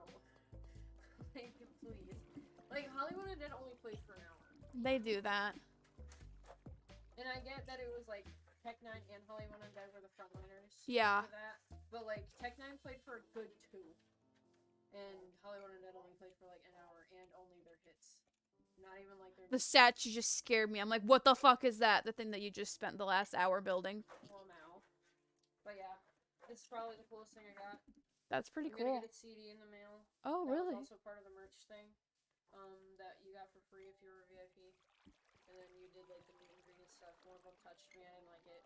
S3: like, please. Like, Hollywood and Dead only played for an hour.
S1: They do that.
S3: And I get that it was, like, Tech 9 and Hollywood and Dead were the frontliners.
S1: Yeah.
S3: For that. But, like, Tech 9 played for a good 2. And Hollywood and Dead only played for, like, an hour and only their hits. Not even, like, their...
S1: The statue just scared me. I'm like, what the fuck is that? The thing that you just spent the last hour building.
S3: Well, now. But yeah. This is probably the coolest thing I got.
S1: That's pretty
S3: I'm
S1: cool.
S3: gonna get a CD in the mail.
S1: Oh,
S3: That
S1: really?
S3: was also part of the merch thing. That you got for free if you were a VIP. And then you did, like, the meet and greet and stuff. One of them touched me. I didn't like it.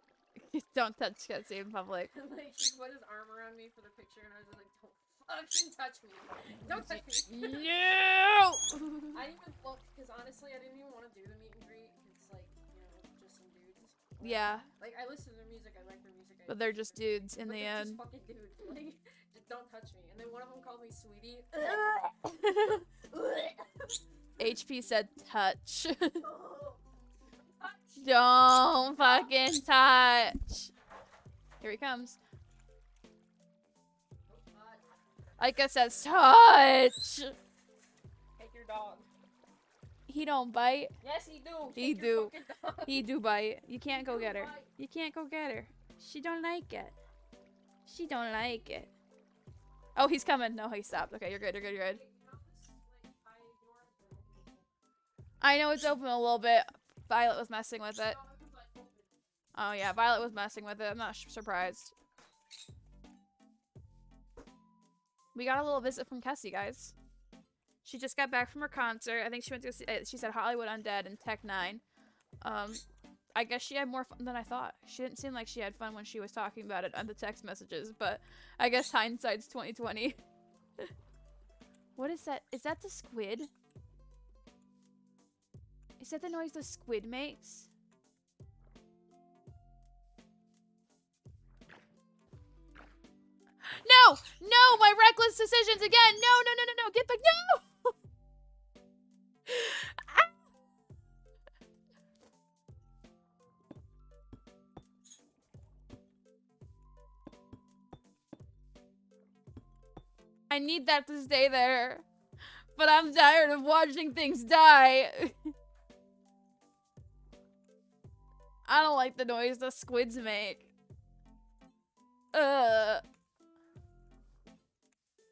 S1: Don't touch Cassie in public.
S3: Like, he put his arm around me for the picture, and I was just like, don't fucking touch me. Don't touch me.
S1: No!
S3: I didn't even look, because honestly, I didn't even want to do the meet and greet, because, like, you know,
S1: Yeah,
S3: Like, I listen to their music, I like their music.
S1: but they're just dudes in
S3: but
S1: the
S3: they're
S1: end.
S3: just fucking dudes. Like, just don't touch me. And then one of them called me sweetie.
S1: HP said touch. Don't fucking touch. Here he comes. Ika says touch.
S3: Take your dog.
S1: He don't bite.
S3: Yes, he do.
S1: He
S3: Take your
S1: do.
S3: fucking dog.
S1: He do bite. You can't go
S3: do
S1: get her.
S3: bite.
S1: You can't go get her. She don't like it. She don't like it. Oh, he's coming. No, he stopped. Okay, you're good. You're good. You're good. I know it's open a little bit. Violet was messing with it. Oh yeah, Violet was messing with it. I'm not surprised. We got a little visit from Kessie, guys. She just got back from her concert. I think she went to see, she said Hollywood Undead and Tech 9. I guess she had more fun than I thought. She didn't seem like she had fun when she was talking about it on the text messages, but I guess hindsight's 2020. What is that? Is that the squid? Is that the noise the squid makes? No! No! My reckless decisions again! No, no, no, no, no! Get back! No! Ah! I need that to stay there. But I'm tired of watching things die. I don't like the noise the squids make.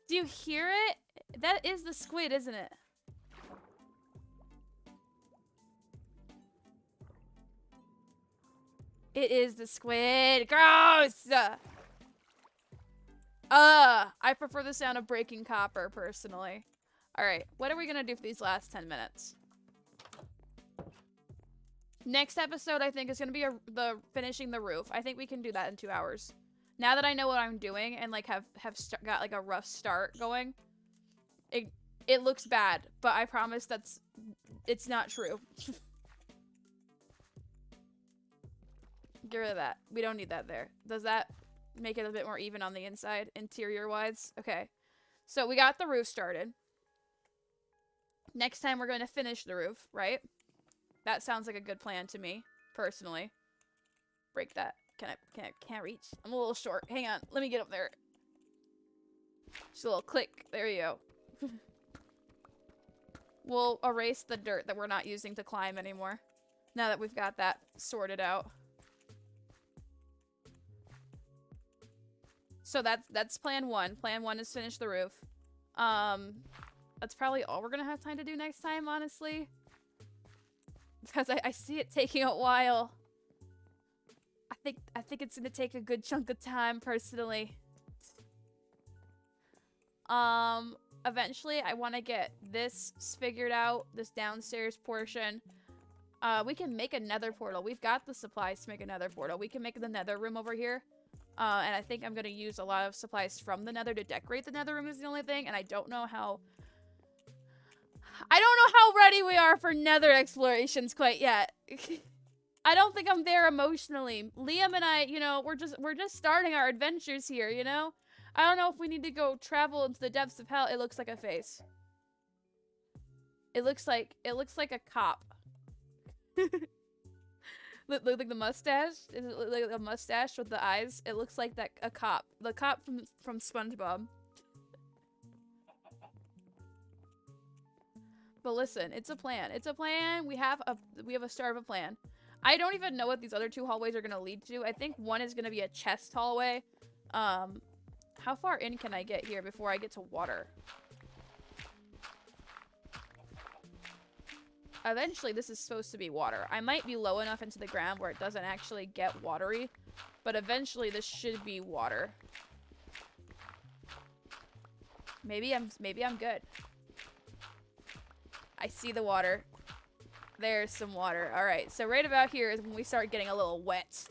S1: Do you hear it? That is the squid, isn't it? It is the squid. Gross! I prefer the sound of breaking copper, personally. Alright, what are we gonna do for these last 10 minutes? Next episode, I think, is gonna be the finishing the roof. I think we can do that in 2 hours. Now that I know what I'm doing and like have got like a rough start going, it looks bad, but I promise it's not true. Get rid of that. We don't need that there. Does that make it a bit more even on the inside, interior-wise? Okay. So we got the roof started. Next time we're going to finish the roof, right? That sounds like a good plan to me, personally. Break that. Can't reach. I'm a little short. Hang on. Let me get up there. Just a little click. There you go. We'll erase the dirt that we're not using to climb anymore. Now that we've got that sorted out. So that's plan one. Plan one is finish the roof. That's probably all we're gonna have time to do next time, honestly. Because I see it taking a while. I think it's gonna take a good chunk of time, personally. Eventually I want to get this figured out, this downstairs portion. We can make a nether portal. We've got the supplies to make a nether portal. We can make the nether room over here. And I think I'm gonna use a lot of supplies from the nether to decorate the nether room is the only thing, and I don't know how ready we are for nether explorations quite yet. I don't think I'm there emotionally. Liam and I, you know, we're just starting our adventures here, you know? I don't know if we need to go travel into the depths of hell. It looks like a face. It looks like a cop. Look like the mustache. Is it look like a mustache with the eyes? It looks like that a cop. The cop from SpongeBob. But listen, it's a plan. It's a plan. We have a start of a plan. I don't even know what these other 2 hallways are gonna lead to. I think one is gonna be a chest hallway. How far in can I get here before I get to water? Eventually, this is supposed to be water. I might be low enough into the ground where it doesn't actually get watery, but eventually this should be water. Maybe I'm good. I see the water. There's some water. All right, so right about here is when we start getting a little wet.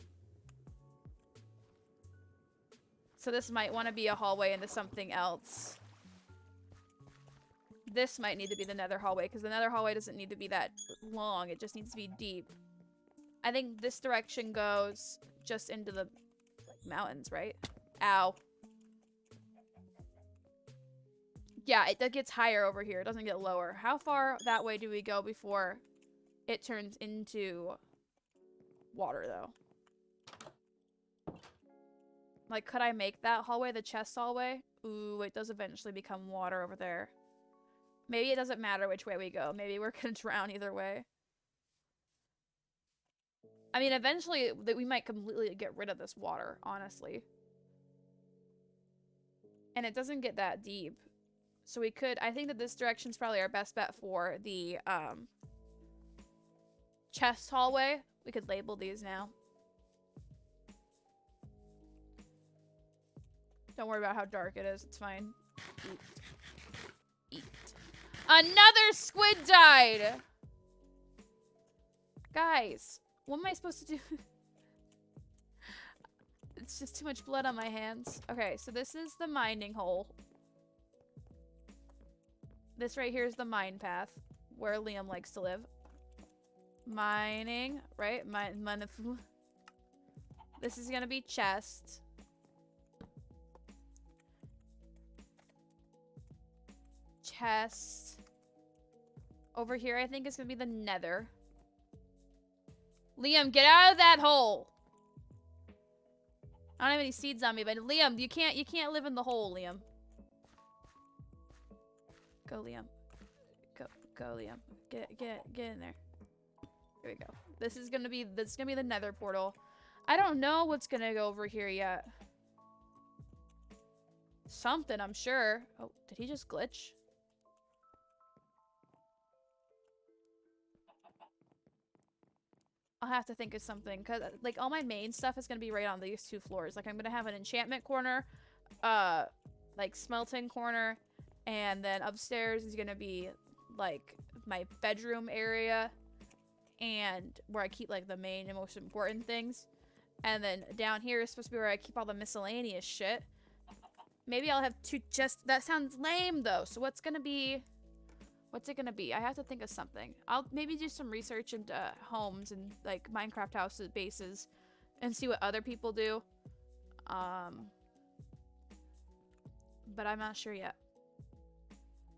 S1: So this might want to be a hallway into something else. This might need to be the nether hallway, because the nether hallway doesn't need to be that long. It just needs to be deep. I think this direction goes just into the mountains, right? Ow. Yeah, it gets higher over here. It doesn't get lower. How far that way do we go before it turns into water, though? Like, could I make that hallway the chest hallway? Ooh, it does eventually become water over there. Maybe it doesn't matter which way we go. Maybe we're gonna drown either way. I mean, eventually we might completely get rid of this water, honestly. And it doesn't get that deep. So we could, I think that this direction's probably our best bet for the chest hallway. We could label these now. Don't worry about how dark it is. It's fine. Eat. Eat. Another squid died! Guys, what am I supposed to do? It's just too much blood on my hands. Okay, so this is the mining hole. This right here is the mine path where Liam likes to live. Mining, right? This is gonna be chest. Chest. Over here, I think it's gonna be the nether. Liam, get out of that hole! I don't have any seeds on me, but Liam, you can't live in the hole, Liam. Go, Liam. Go, Liam. Get in there. Here we go. This is gonna be the nether portal. I don't know what's gonna go over here yet. Something, I'm sure. Oh, did he just glitch? I'll have to think of something, because like all my main stuff is gonna be right on these two floors. Like I'm gonna have an enchantment corner, like smelting corner, and then upstairs is gonna be like my bedroom area and where I keep like the main and most important things. And then down here is supposed to be where I keep all the miscellaneous shit. Maybe I'll have two. Just that sounds lame though. So what's gonna be? What's it gonna be? I have to think of something. I'll maybe do some research into homes and like Minecraft houses, bases, and see what other people do. But I'm not sure yet.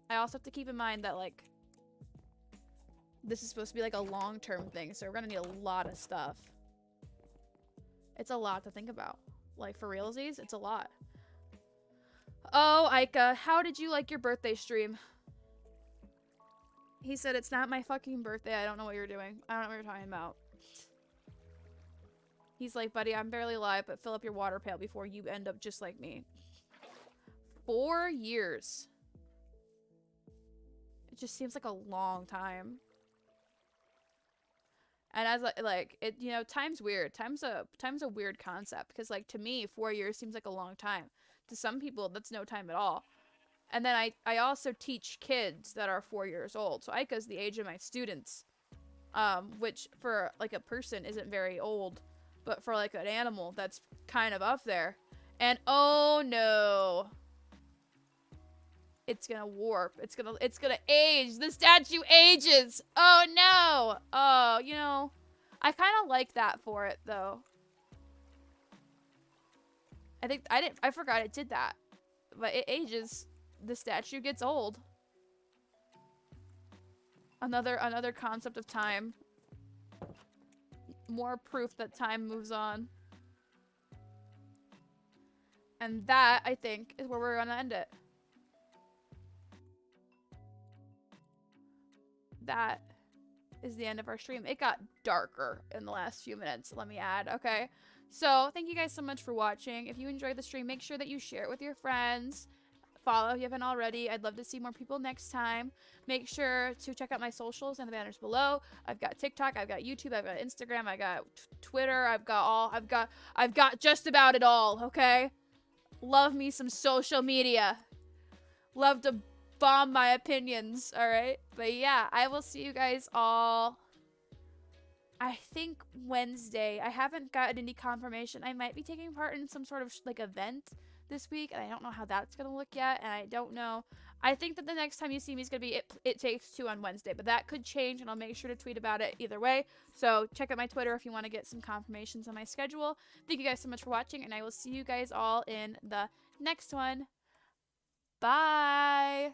S1: I also have to keep in mind that like this is supposed to be like a long-term thing, so we're gonna need a lot of stuff. It's a lot to think about. Like for realsies, it's a lot. Oh, IEKA, how did you like your birthday stream? He said, it's not my fucking birthday. I don't know what you're doing. I don't know what you're talking about. He's like, buddy, I'm barely alive, but fill up your water pail before you end up just like me. 4 years. It just seems like a long time. And as like it, you know, time's weird. Time's a weird concept because like to me, 4 years seems like a long time. To some people, that's no time at all. And then I also teach kids that are 4 years old. So IEKA's the age of my students. Which for like a person isn't very old. But for like an animal, that's kind of up there. And oh no. It's gonna warp. It's gonna age. The statue ages. Oh no. Oh, you know. I kind of like that for it though. I forgot it did that. But it ages. The statue gets old. Another concept of time. More proof that time moves on. And that, I think, is where we're gonna end it. That is the end of our stream. It got darker in the last few minutes, let me add, okay? So, thank you guys so much for watching. If you enjoyed the stream, make sure that you share it with your friends. Follow if you haven't already. I'd love to see more people next time. Make sure to check out my socials and the banners below. I've got TikTok, I've got YouTube, I've got Instagram, I got Twitter, I've got just about it all, okay? Love me some social media. Love to bomb my opinions, alright? But yeah, I will see you guys all, I think Wednesday. I haven't gotten any confirmation. I might be taking part in some sort of like event this week, and I don't know how that's gonna look yet, and I don't know I think that the next time you see me is going to be It Takes Two on Wednesday, but that could change, and I'll make sure to tweet about it either way. So check out my Twitter if you want to get some confirmations on my schedule. Thank you guys so much for watching, and I will see you guys all in the next one. Bye!